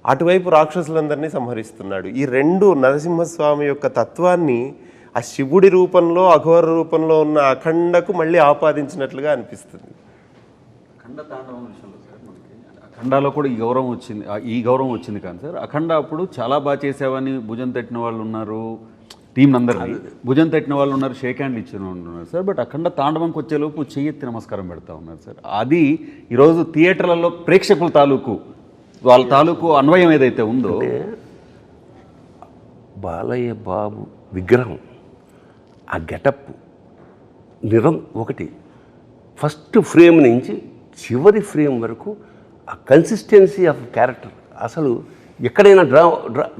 అటువైపు రాక్షసులందరినీ సంహరిస్తున్నాడు. ఈ 2 నరసింహస్వామి యొక్క తత్వాన్ని ఆ శివుడి రూపంలో అఘోర రూపంలో ఉన్న అఖండకు మళ్ళీ ఆపాదించినట్లుగా అనిపిస్తుంది. అఖండ తాండవం విషయంలో సార్ మనకి అఖండాలో కూడా ఈ గౌరవం వచ్చింది కానీ సార్, అఖండ అప్పుడు చాలా బాగా చేసావని భుజం తట్టిన వాళ్ళు ఉన్నారు, టీం అందరినీ భుజం తట్టిన వాళ్ళు ఉన్నారు, షేక్ హ్యాండ్ ఇచ్చిన వాళ్ళు ఉన్నారు సార్. బట్ అఖండ తాండవంకి వచ్చేలోపు చెయ్యెత్తి నమస్కారం పెడతా ఉన్నారు సార్. అది ఈరోజు థియేటర్లలో ప్రేక్షకుల వాళ్ళ తాలూకు అన్వయం ఏదైతే ఉందో, బాలయ్య బాబు విగ్రహం, ఆ గెటప్ ఒకటి ఫస్ట్ ఫ్రేమ్ నుంచి చివరి ఫ్రేమ్ వరకు ఆ కన్సిస్టెన్సీ ఆఫ్ క్యారెక్టర్ అసలు ఎక్కడైనా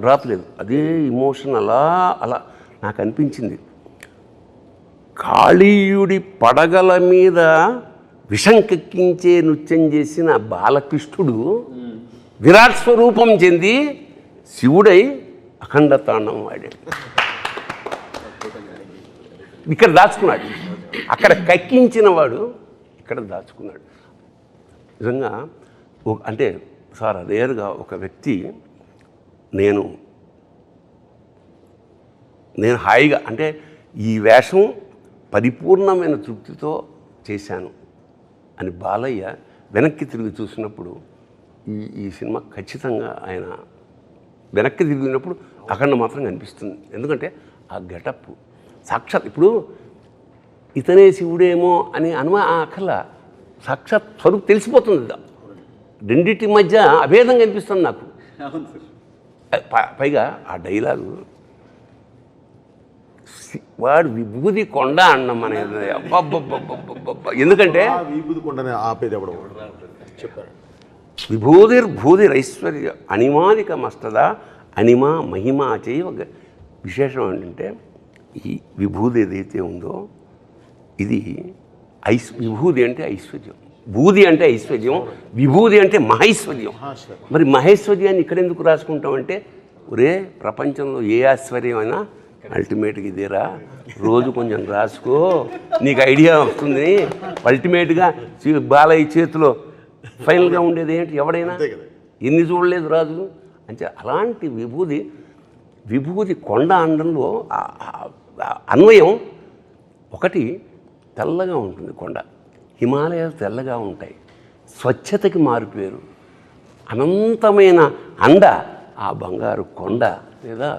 డ్రాప్ లేదు. అదే ఇమోషన్ అలా నాకు అనిపించింది. కాళీయుడి పడగల మీద విషం కెక్కించే నృత్యం చేసిన బాలకృష్ణుడు విరాట్ స్వరూపం చెంది శివుడై అఖండ తాండవం ఆడాడు. ఇక్కడ దాచుకున్నాడు, అక్కడ కక్కించిన వాడు ఇక్కడ దాచుకున్నాడు. నిజంగా అంటే సార్ రేరుగా ఒక వ్యక్తి నేను హాయిగా అంటే ఈ వేషం పరిపూర్ణమైన తృప్తితో చేశాను అని బాలయ్య వెనక్కి తిరిగి చూసినప్పుడు ఈ సినిమా ఖచ్చితంగా ఆయన వెనక్కి తిరిగినప్పుడు అఖండ మాత్రం కనిపిస్తుంది. ఎందుకంటే ఆ గెటప్ సాక్షాత్ ఇప్పుడు ఇతనే శివుడేమో అని అక్కర్లా, సాక్షాత్ స్వరూపు తెలిసిపోతుంది. రెండింటి మధ్య అభేదం కనిపిస్తుంది నాకు. పైగా ఆ డైలాగు వాడు విభూది కొండ అన్నం అనేది అబ్బబ్బబ్బబ్బబ్బ. ఎందుకంటే విభూది కొండనే ఆపేది ఎవడో చెప్పారు. విభూతిర్భూతిరైశ్వర్య అణిమాదిక మస్తద అణిమా మహిమా చేయవ. విశేషం ఏంటంటే ఈ విభూది ఏదైతే ఉందో ఇది విభూది అంటే ఐశ్వర్యం, భూది అంటే ఐశ్వర్యం, విభూది అంటే మహైశ్వర్యం. మరి మహేశ్వర్యాన్ని ఇక్కడ ఎందుకు రాసుకుంటామంటే ఒరే ప్రపంచంలో ఏ ఐశ్వర్యమైనా అల్టిమేట్గా ఇదేరా, రోజు కొంచెం రాసుకో నీకు ఐడియా వస్తుంది. అల్టిమేట్గా బాలయ్య చేతిలో ఫైనల్గా ఉండేది ఏంటి, ఎవడైనా ఎన్ని చూడలేదు రాజు అంటే. అలాంటి విభూది కొండ అండంలో అన్వయం ఒకటి. తెల్లగా ఉంటుంది కొండ, హిమాలయాలు తెల్లగా ఉంటాయి, స్వచ్ఛతకి మారిపోయారు. అనంతమైన అండ ఆ బంగారు కొండ లేదా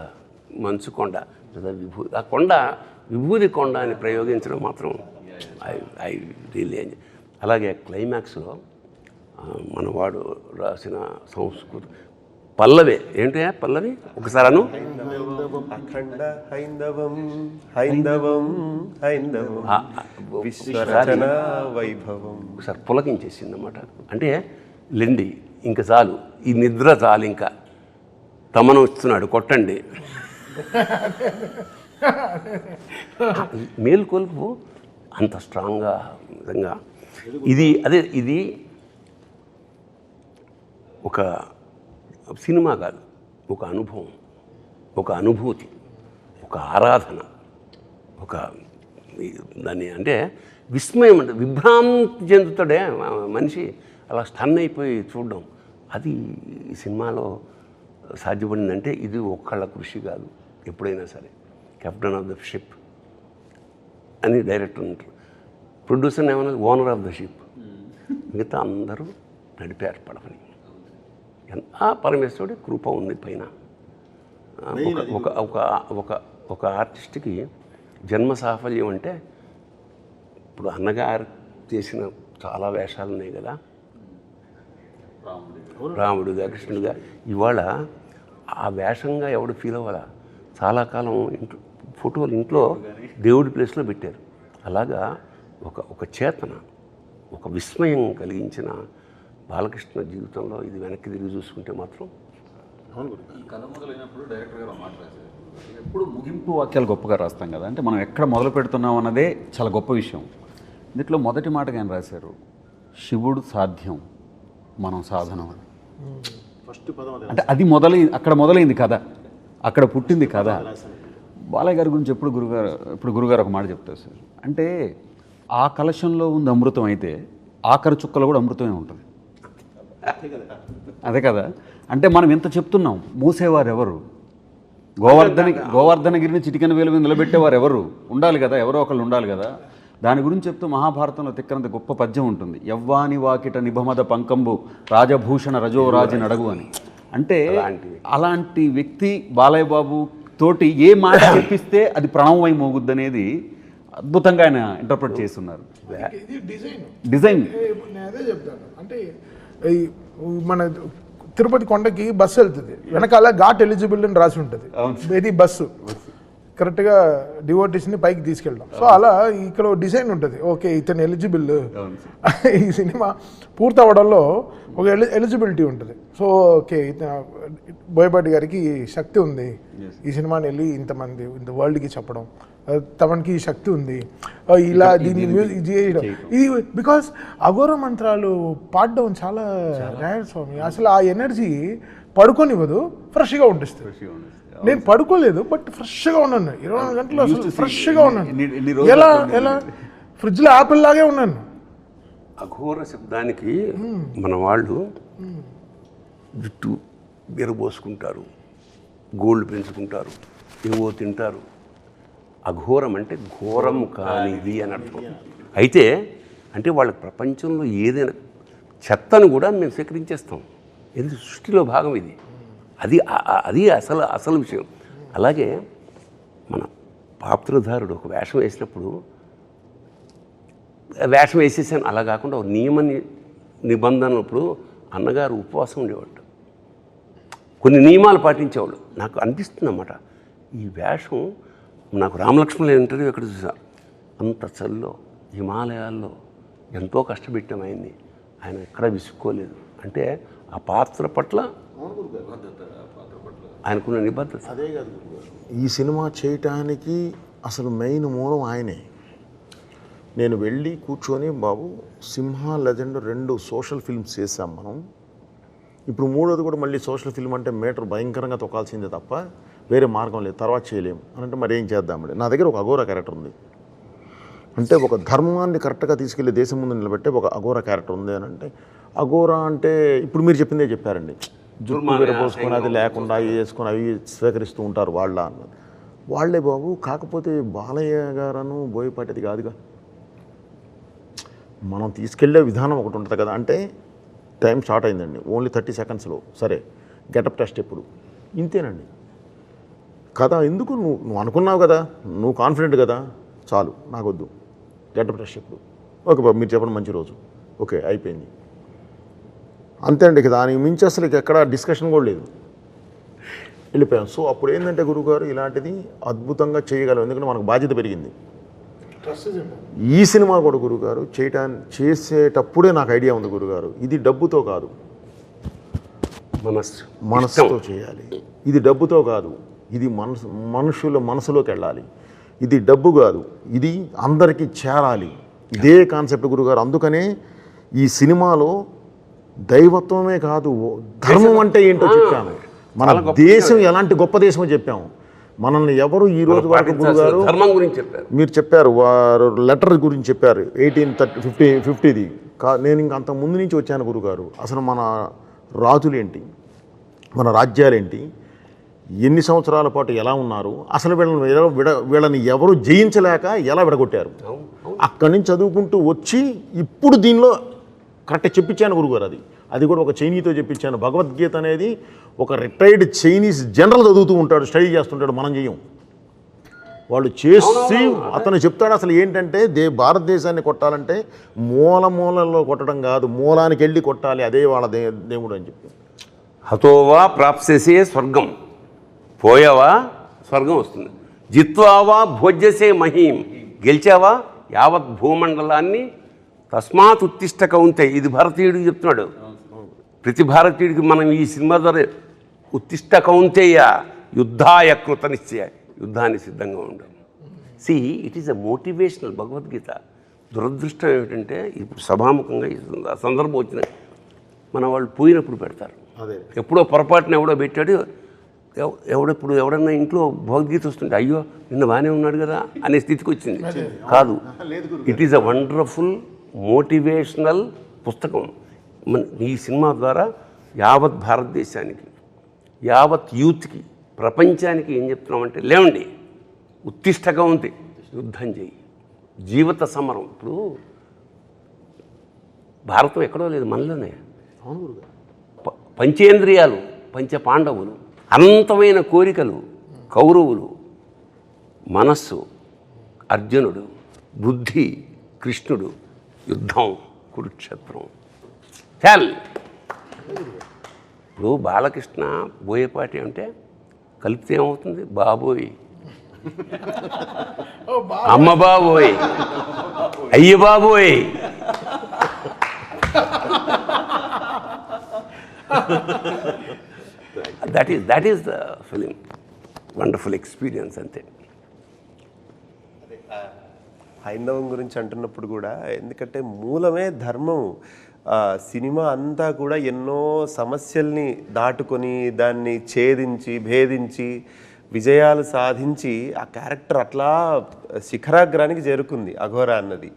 మంచు కొండ లేదా విభూది. ఆ కొండ విభూది కొండ అని ప్రయోగించడం మాత్రం ఐ రియల్లీ ఎంజాయ్. అలాగే క్లైమాక్స్లో మనవాడు రాసిన సంస్కృతి పల్లవి ఏంటి పల్లవి ఒకసారి అను. అఖండ హైందవం హైందవం హైందవం విశ్వరచన వైభవం. ఒకసారి పులకించేసింది అన్నమాట. అంటే లెండి ఇంకా చాలు, ఈ నిద్ర చాలు, ఇంకా తమను ఇస్తున్నాడు కొట్టండి. మేల్కొల్పు అంత స్ట్రాంగ్గా నిజంగా ఇది ఒక సినిమా కాదు, ఒక అనుభవం, ఒక అనుభూతి, ఒక ఆరాధన, ఒక దాన్ని అంటే విస్మయం, అంటే విభ్రాంతి చెందుతాడే మనిషి, అలా స్టన్ అయిపోయి చూడడం. అది ఈ సినిమాలో సాధ్యపడిందంటే ఇది ఒక్కళ్ళ కృషి కాదు. ఎప్పుడైనా సరే కెప్టెన్ ఆఫ్ ద షిప్ అని డైరెక్టర్ ఉంటారు, ప్రొడ్యూసర్ ఏమన్నా ఓనర్ ఆఫ్ ద షిప్, మిగతా అందరూ నడిపారు పడవని. పరమేశ్వరుడి కృప ఉంది పైన. ఒక ఆర్టిస్ట్కి జన్మ సాఫల్యం అంటే ఇప్పుడు అన్నగారు చేసిన చాలా వేషాలు ఉన్నాయి కదా, రాముడుగా కృష్ణుడుగా. ఇవాళ ఆ వేషంగా ఎవడు ఫీల్ అవ్వాలా? చాలా కాలం ఇంట్లో ఫోటోలు ఇంట్లో దేవుడి ప్లేస్లో పెట్టారు. అలాగా ఒక చేతన, ఒక విస్మయం కలిగించిన బాలకృష్ణ జీవితంలో ఇది వెనక్కి తిరిగి చూసుకుంటే మాత్రం. ఈ కథ మొదలైనప్పుడు డైరెక్టర్ గారు మాట రాశారు, ఎప్పుడు ముగింపు వాక్యాలు గొప్పగా రాస్తాం కదా, అంటే మనం ఎక్కడ మొదలు పెడుతున్నాం అన్నదే చాలా గొప్ప విషయం. దీంట్లో మొదటి మాటగా ఆయన రాశారు, శివుడు సాధ్యం మనం సాధనం అని. ఫస్ట్ పదం అదే. అంటే అది అక్కడ మొదలైంది కథ, అక్కడ పుట్టింది కథ. బాలయ్య గారి గురించి ఇప్పుడు గురుగారు ఒక మాట చెప్తారు సార్, అంటే ఆ కలశంలో ఉంది అమృతం అయితే ఆఖరి చుక్కలో కూడా అమృతమే ఉంటుంది. అదే కదా, అంటే మనం ఎంత చెప్తున్నాం, మూసేవారు ఎవరు? గోవర్ధనగిరిని చిటికెన వేలు మీద నిలబెట్టేవారు ఎవరు? ఉండాలి కదా, ఎవరో ఒకళ్ళు ఉండాలి కదా. దాని గురించి చెప్తూ మహాభారతంలో తిక్కనంత గొప్ప పద్యం ఉంటుంది, యవ్వాని వాకిట నిభమద పంకంబు రాజభూషణ రజోరాజి నడగు అని. అంటే అలాంటి వ్యక్తి బాలయ్య బాబు తోటి ఏ మాట చెప్పిస్తే అది ప్రణవమై మోగుద్ది అనేది అద్భుతంగా ఆయన ఇంటర్ప్రిట్ చేస్తున్నారు. ఇది డిజైన్ నేను అదే చెప్తాను. అంటే మన తిరుపతి కొండకి బస్సు వెళ్తుంది, వెనకాల ఘాట్ ఎలిజిబుల్ అని రాసి ఉంటుంది. ఇది బస్సు కరెక్ట్గా డివోటీస్ని పైకి తీసుకెళ్ళడం. సో అలా ఇక్కడ డిజైన్ ఉంటుంది, ఓకే ఇతను ఎలిజిబుల్. ఈ సినిమా పూర్తి అవ్వడంలో ఒక ఎలిజిబిలిటీ ఉంటుంది. సో ఓకే బోయపాటి గారికి శక్తి ఉంది ఈ సినిమాని వెళ్ళి ఇంతమంది ఇంత వరల్డ్కి చెప్పడం, తమకి శక్తి ఉంది ఇలా దీన్ని ఇది చేయడం. ఇది బికాస్ అఘోర మంత్రాలు పాడడం చాలా రేర్ స్వామి. అసలు ఆ ఎనర్జీ పడుకోనివ్వదు, ఫ్రెష్గా ఉంటుంది. నేను పడుకోలేదు బట్ ఫ్రెష్గా ఉన్నాను 24 గంటలు, అసలు ఫ్రెష్గా ఉన్నాను. ఎలా ఫ్రిడ్జ్లో యాపిల్ లాగే ఉన్నాను. అఘోర శబ్దానికి మన వాళ్ళు జుట్టు బెరబోసుకుంటారు, గోల్డ్ పెంచుకుంటారు, ఏవో తింటారు. అఘోరం అంటే ఘోరం కానిది అని అర్థం. అయితే అంటే వాళ్ళ ప్రపంచంలో ఏదైనా చెత్తను కూడా మేము స్వీకరించేస్తాం, ఇది సృష్టిలో భాగం. ఇది అది అసలు విషయం. అలాగే మన పాత్రధారుడు ఒక వేషం వేసినప్పుడు వేషం వేసేసాను అలా కాకుండా ఒక నియమ నిబంధనలప్పుడు అన్నగారు ఉపవాసం ఉండేవాడు, కొన్ని నియమాలు పాటించేవాళ్ళు. నాకు అనిపిస్తుంది అన్నమాట, ఈ వేషం నాకు రామలక్ష్మణుల ఇంటర్వ్యూ ఎక్కడ చూసా, అంత చలిలో హిమాలయాల్లో ఎంతో కష్టపెట్టాం ఆయన్ని, ఆయన ఎక్కడ విసుక్కోలేదు. అంటే ఆ పాత్ర పట్ల ఆయనకున్న నిబద్ధత. అదే కాదు ఈ సినిమా చేయటానికి అసలు మెయిన్ మూలం ఆయనే. నేను వెళ్ళి కూర్చొని బాబు సింహ లెజెండ్ 2 సోషల్ ఫిల్మ్స్ చేసాం మనం, ఇప్పుడు 3వది కూడా మళ్ళీ సోషల్ ఫిల్మ్ అంటే మీటర్ భయంకరంగా తొక్కాల్సిందే తప్ప వేరే మార్గం లేదు, తర్వాత చేయలేము అని అంటే మరి ఏం చేద్దామండి. నా దగ్గర ఒక అఘోర క్యారెక్టర్ ఉంది, అంటే ఒక ధర్మాన్ని కరెక్ట్గా తీసుకెళ్ళి దేశం ముందు నిలబెట్టే ఒక అఘోర క్యారెక్టర్ ఉంది అని అంటే, అఘోర అంటే ఇప్పుడు మీరు చెప్పిందే చెప్పారండి, జుట్టు విరబోసుకొని అది లేకుండా అవి వేసుకొని అవి స్వీకరిస్తూ ఉంటారు వాళ్ళే బాబు. కాకపోతే బాలయ్య గారను బోయపాటిది కాదుగా, మనం తీసుకెళ్లే విధానం ఒకటి ఉంటుంది కదా. అంటే టైం స్టార్ట్ అయిందండి, ఓన్లీ 30 సెకండ్స్లో, సరే గెటప్ టెస్ట్ ఎప్పుడు ఇంతేనండి కదా. ఎందుకు నువ్వు అనుకున్నావు కదా, నువ్వు కాన్ఫిడెంట్ కదా, చాలు నాకొద్దు గెటప్ టెస్ట్ ఎప్పుడు, ఓకే బాబు మీరు చెప్పండి మంచి రోజు, ఓకే అయిపోయింది అంతే అండి. దానికి మించి అసలు ఎక్కడ డిస్కషన్ కూడా లేదు, వెళ్ళిపోయాం. సో అప్పుడు ఏంటంటే గురువుగారు ఇలాంటిది అద్భుతంగా చేయగలం, ఎందుకంటే మనకు బాధ్యత పెరిగింది. ఈ సినిమా కూడా గురుగారు చేసేటప్పుడే నాకు ఐడియా ఉంది గురుగారు, ఇది డబ్బుతో కాదు మనసుతో చేయాలి, ఇది డబ్బుతో కాదు, ఇది మనుషుల మనసులోకి వెళ్ళాలి, ఇది డబ్బు కాదు, ఇది అందరికీ చేరాలి, ఇదే కాన్సెప్ట్ గురుగారు. అందుకనే ఈ సినిమాలో దైవత్వమే కాదు ధర్మం అంటే ఏంటో చెప్పాను, మన దేశం ఎలాంటి గొప్ప దేశమో చెప్పాము. మనల్ని ఎవరు ఈ రోజు వరకు గురుగారు ధర్మం గురించి చెప్పారు, మీరు చెప్పారు, వారు లెటర్ గురించి చెప్పారు 1850 నేను ఇంక అంత ముందు నుంచి వచ్చాను గురుగారు. అసలు మన రాజులేంటి, మన రాజ్యాలేంటి, ఎన్ని సంవత్సరాల పాటు ఎలా ఉన్నారు, అసలు వీళ్ళని ఎవరు జయించలేక ఎలా విడగొట్టారు, అక్కడి నుంచి చదువుకుంటూ వచ్చి ఇప్పుడు దీనిలో కరెక్ట్ చెప్పించాను గురుగారు. అది కూడా ఒక చైనీతో చెప్పించాను. భగవద్గీత అనేది ఒక రిటైర్డ్ చైనీస్ జనరల్ చదువుతూ ఉంటాడు, స్టడీ చేస్తుంటాడు, మనం చెయ్యం. వాళ్ళు చేసి అతను చెప్తాడు అసలు ఏంటంటే భారతదేశాన్ని కొట్టాలంటే మూలలో కొట్టడం కాదు, మూలానికి వెళ్ళి కొట్టాలి, అదే వాళ్ళ దేవుడు అని చెప్పి. హతోవా ప్రాప్స్యసే స్వర్గం, పోయావా స్వర్గం వస్తుంది. జిత్వావా భోజ్యసే మహీం, గెలిచావా యావత్ భూమండలాన్ని. తస్మాత్ ఉత్తిష్ట కౌంతే, ఇది భారతీయుడికి చెప్తున్నాడు. ప్రతి భారతీయుడికి మనం ఈ సినిమా ద్వారా ఉత్తిష్ట కౌంతేయ యుద్ధాయ కృత నిశ్చయ, యుద్ధాన్ని సిద్ధంగా ఉండవు. See it is a motivational Bhagavad Gita. దురదృష్టం ఏమిటంటే ఇప్పుడు సభాముఖంగా ఈ సందర్భం వచ్చిన మన వాళ్ళు పోయినప్పుడు పెడతారు. అదే ఎప్పుడో పొరపాటున ఎవడో పెట్టాడు, ఎవడెప్పుడు ఎవడన్నా ఇంట్లో భగవద్గీత వస్తుంటే అయ్యో నిన్న బాగానే ఉన్నాడు కదా అనే స్థితికి వచ్చింది. కాదు, it is a wonderful motivational పుస్తకం. ఈ సినిమా ద్వారా యావత్ భారతదేశానికి, యావత్ యూత్కి, ప్రపంచానికి ఏం చెప్తున్నామంటే లేవండి, ఉత్తిష్టగా ఉంది, యుద్ధం చేయి, జీవిత సమరం. ఇప్పుడు భారతం ఎక్కడో లేదు, మనలోనే. పంచేంద్రియాలు, పంచ పాండవులు, అనంతమైన కోరికలు కౌరవులు, మనస్సు అర్జునుడు, బుద్ధి కృష్ణుడు, యుద్ధం కురుక్షేత్రం. చాలు. ఇప్పుడు బాలకృష్ణ బోయపాటి అంటే కలిపితే ఏమవుతుంది? బాబోయ్, అమ్మ బాబోయ్, అయ్య బాబోయ్. That is the film. Wonderful experience అంతే. హైందవం గురించి అంటున్నప్పుడు కూడా, ఎందుకంటే మూలమే ధర్మం. సినిమా అంతా కూడా ఎన్నో సమస్యల్ని దాటుకొని దాన్ని ఛేదించి భేదించి విజయాలు సాధించి ఆ క్యారెక్టర్ అట్లా శిఖరాగ్రానికి చేరుకుంది అఘోర అన్నది.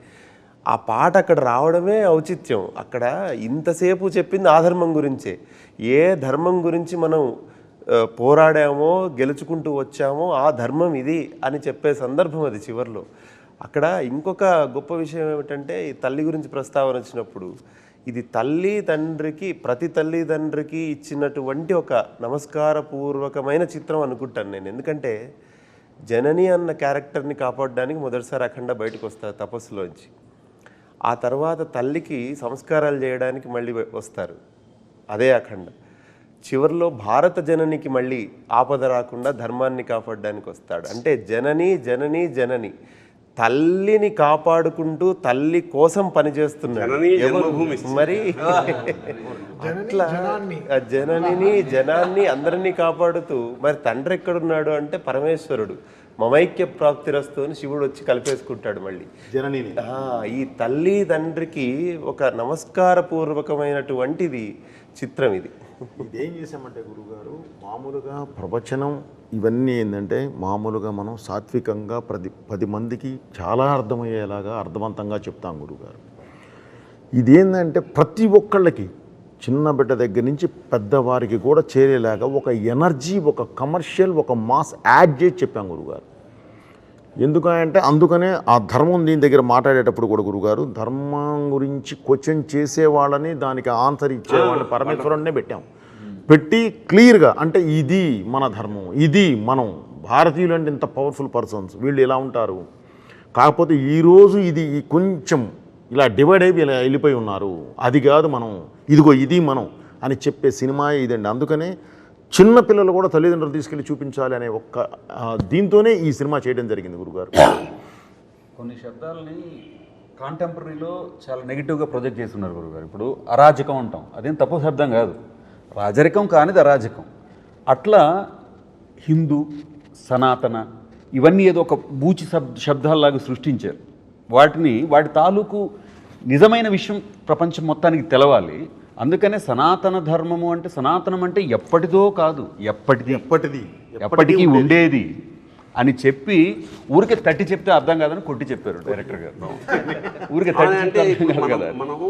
ఆ పాట అక్కడ రావడమే ఔచిత్యం. అక్కడ ఇంతసేపు చెప్పింది ఆ ధర్మం గురించే. ఏ ధర్మం గురించి మనం పోరాడామో గెలుచుకుంటూ వచ్చామో ఆ ధర్మం ఇది అని చెప్పే సందర్భం అది చివరిలో. అక్కడ ఇంకొక గొప్ప విషయం ఏమిటంటే, ఈ తల్లి గురించి ప్రస్తావన వచ్చినప్పుడు, ఇది తల్లి తండ్రికి, ప్రతి తల్లి తండ్రికి ఇచ్చినటువంటి ఒక నమస్కారపూర్వకమైన చిత్రం అనుకుంటాను నేను. ఎందుకంటే జనని అన్న క్యారెక్టర్ని కాపాడడానికి మొదటిసారి అఖండ బయటకు వస్తారు తపస్సులోంచి. ఆ తర్వాత తల్లికి సంస్కారాలు చేయడానికి మళ్ళీ వస్తారు, అదే అఖండ. చివరిలో భారత జననికి మళ్ళీ ఆపద రాకుండా ధర్మాన్ని కాపాడడానికి వస్తాడు. అంటే జనని జనని జనని, తల్లిని కాపాడుకుంటూ తల్లి కోసం పనిచేస్తున్నాడు. మరి అట్లా జననిని జనాన్ని అందరినీ కాపాడుతూ, మరి తండ్రి ఎక్కడున్నాడు అంటే పరమేశ్వరుడు. మమైక్య ప్రాప్తిరస్తు అని శివుడు వచ్చి కలిపేసుకుంటాడు మళ్ళీ జననిని. ఈ తల్లి తండ్రికి ఒక నమస్కారపూర్వకమైనటువంటిది చిత్రం ఇది. ఇదేం చేసామంటే గురుగారు, మామూలుగా ప్రవచనం ఇవన్నీ ఏంటంటే మామూలుగా మనం సాత్వికంగా 10 మందికి చాలా అర్థమయ్యేలాగా అర్థవంతంగా చెప్తాం గురుగారు. ఇదేంటంటే ప్రతి ఒక్కళ్ళకి, చిన్న బిడ్డ దగ్గర నుంచి పెద్దవారికి కూడా చేరేలాగా ఒక ఎనర్జీ, ఒక కమర్షియల్, ఒక మాస్ యాడ్ చేసి చెప్పాం గురుగారు. ఎందుకంటే అందుకనే ఆ ధర్మం దీని దగ్గర మాట్లాడేటప్పుడు కూడా గురుగారు, ధర్మం గురించి క్వశ్చన్ చేసేవాళ్ళని, దానికి ఆన్సర్ ఇచ్చేవాళ్ళని పరమేశ్వరుడినే పెట్టాం. పెట్టి క్లియర్గా, అంటే ఇది మన ధర్మం, ఇది మనం భారతీయులు అంటే ఇంత పవర్ఫుల్ పర్సన్స్, వీళ్ళు ఇలా ఉంటారు, కాకపోతే ఈరోజు ఇది కొంచెం ఇలా డివైడ్ అయిపోయి ఇలా వెళ్ళిపోయి ఉన్నారు, అది కాదు మనం, ఇదిగో ఇది మనం అని చెప్పే సినిమా ఇదండి. అందుకనే చిన్నపిల్లలు కూడా తల్లిదండ్రులు తీసుకెళ్ళి చూపించాలి అనే ఒక్క దీంతోనే ఈ సినిమా చేయడం జరిగింది గురుగారు. కొన్ని శబ్దాలని కాంటెంపరీలో చాలా నెగిటివ్గా ప్రొజెక్ట్ చేస్తున్నారు గురుగారు. ఇప్పుడు అరాజకం అంటాం, అదేం తప్పు శబ్దం కాదు, రాజరికం కానిది అరాజకం. అట్లా హిందూ, సనాతన ఇవన్నీ ఏదో ఒక బూచి శబ్దాల్లాగా సృష్టించారు. వాటి తాలూకు నిజమైన విషయం ప్రపంచం మొత్తానికి తెలవాలి. అందుకనే సనాతన ధర్మము అంటే, సనాతనం అంటే ఎప్పటిదో కాదు, ఎప్పటికీ ఉండేది అని చెప్పి ఊరికే తట్టి చెప్తే అర్థం కాదని కొట్టి చెప్పారు డైరెక్టర్ గారు. ఊరికే తట్టి అంటే మనము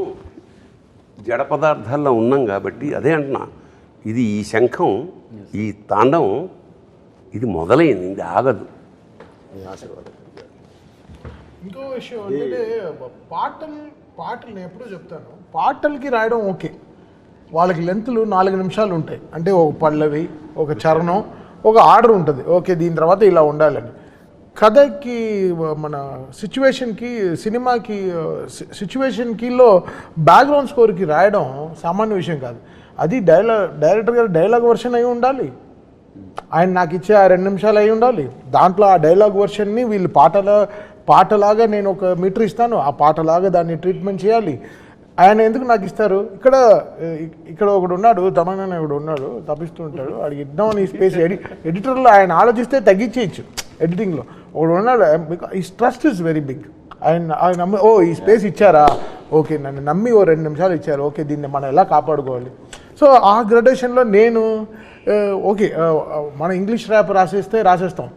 జడ పదార్థాల్లో ఉన్నాం కాబట్టి అదే అంటున్నా, ఇది ఈ శంఖం, ఈ తాండవం ఇది మొదలైంది, ఇది ఆగదు. ఇంకో విషయం అంటే పాటలు నేను ఎప్పుడూ చెప్తాను, పాటలకి రాయడం ఓకే, వాళ్ళకి లెంత్లు 4 నిమిషాలు ఉంటాయి. అంటే ఒక పల్లవి, ఒక చరణం, ఒక ఆర్డర్ ఉంటుంది, ఓకే దీని తర్వాత ఇలా ఉండాలని. కథకి మన సిచ్యువేషన్కి సినిమాకి సిచ్యువేషన్కిలో బ్యాక్గ్రౌండ్ స్కోర్కి రాయడం సామాన్య విషయం కాదు. అది డైరెక్టర్ గారు డైలాగ్ వర్షన్ అయి ఉండాలి, ఆయన నాకు ఇచ్చే ఆ 2 నిమిషాలు అయి ఉండాలి. దాంట్లో ఆ డైలాగ్ వర్షన్ని వీళ్ళు పాటలాగా నేను ఒక మీటర్ ఇస్తాను, ఆ పాటలాగా దాన్ని ట్రీట్మెంట్ చేయాలి. ఆయన ఎందుకు నాకు ఇస్తారు? ఇక్కడ ఒకడు ఉన్నాడు, తమన్నా ఒకడు ఉన్నాడు, తప్పిస్తూ ఉంటాడు, వాడికి ఇద్దామని ఈ స్పేస్ ఎడిటర్లో ఆయన ఆలోచిస్తే తగ్గించేయచ్చు. ఎడిటింగ్లో ఒకడు ఉన్నాడు, ఈ ట్రస్ట్ ఇస్ వెరీ బిగ్. ఆయన నమ్మి ఈ స్పేస్ ఇచ్చారా, ఓకే నన్ను నమ్మి 2 నిమిషాలు ఇచ్చారు, ఓకే దీన్ని మనం ఎలా కాపాడుకోవాలి. సో ఆ గ్రడేషన్లో నేను ఓకే మన ఇంగ్లీష్ ర్యాప్ రాసేస్తాం,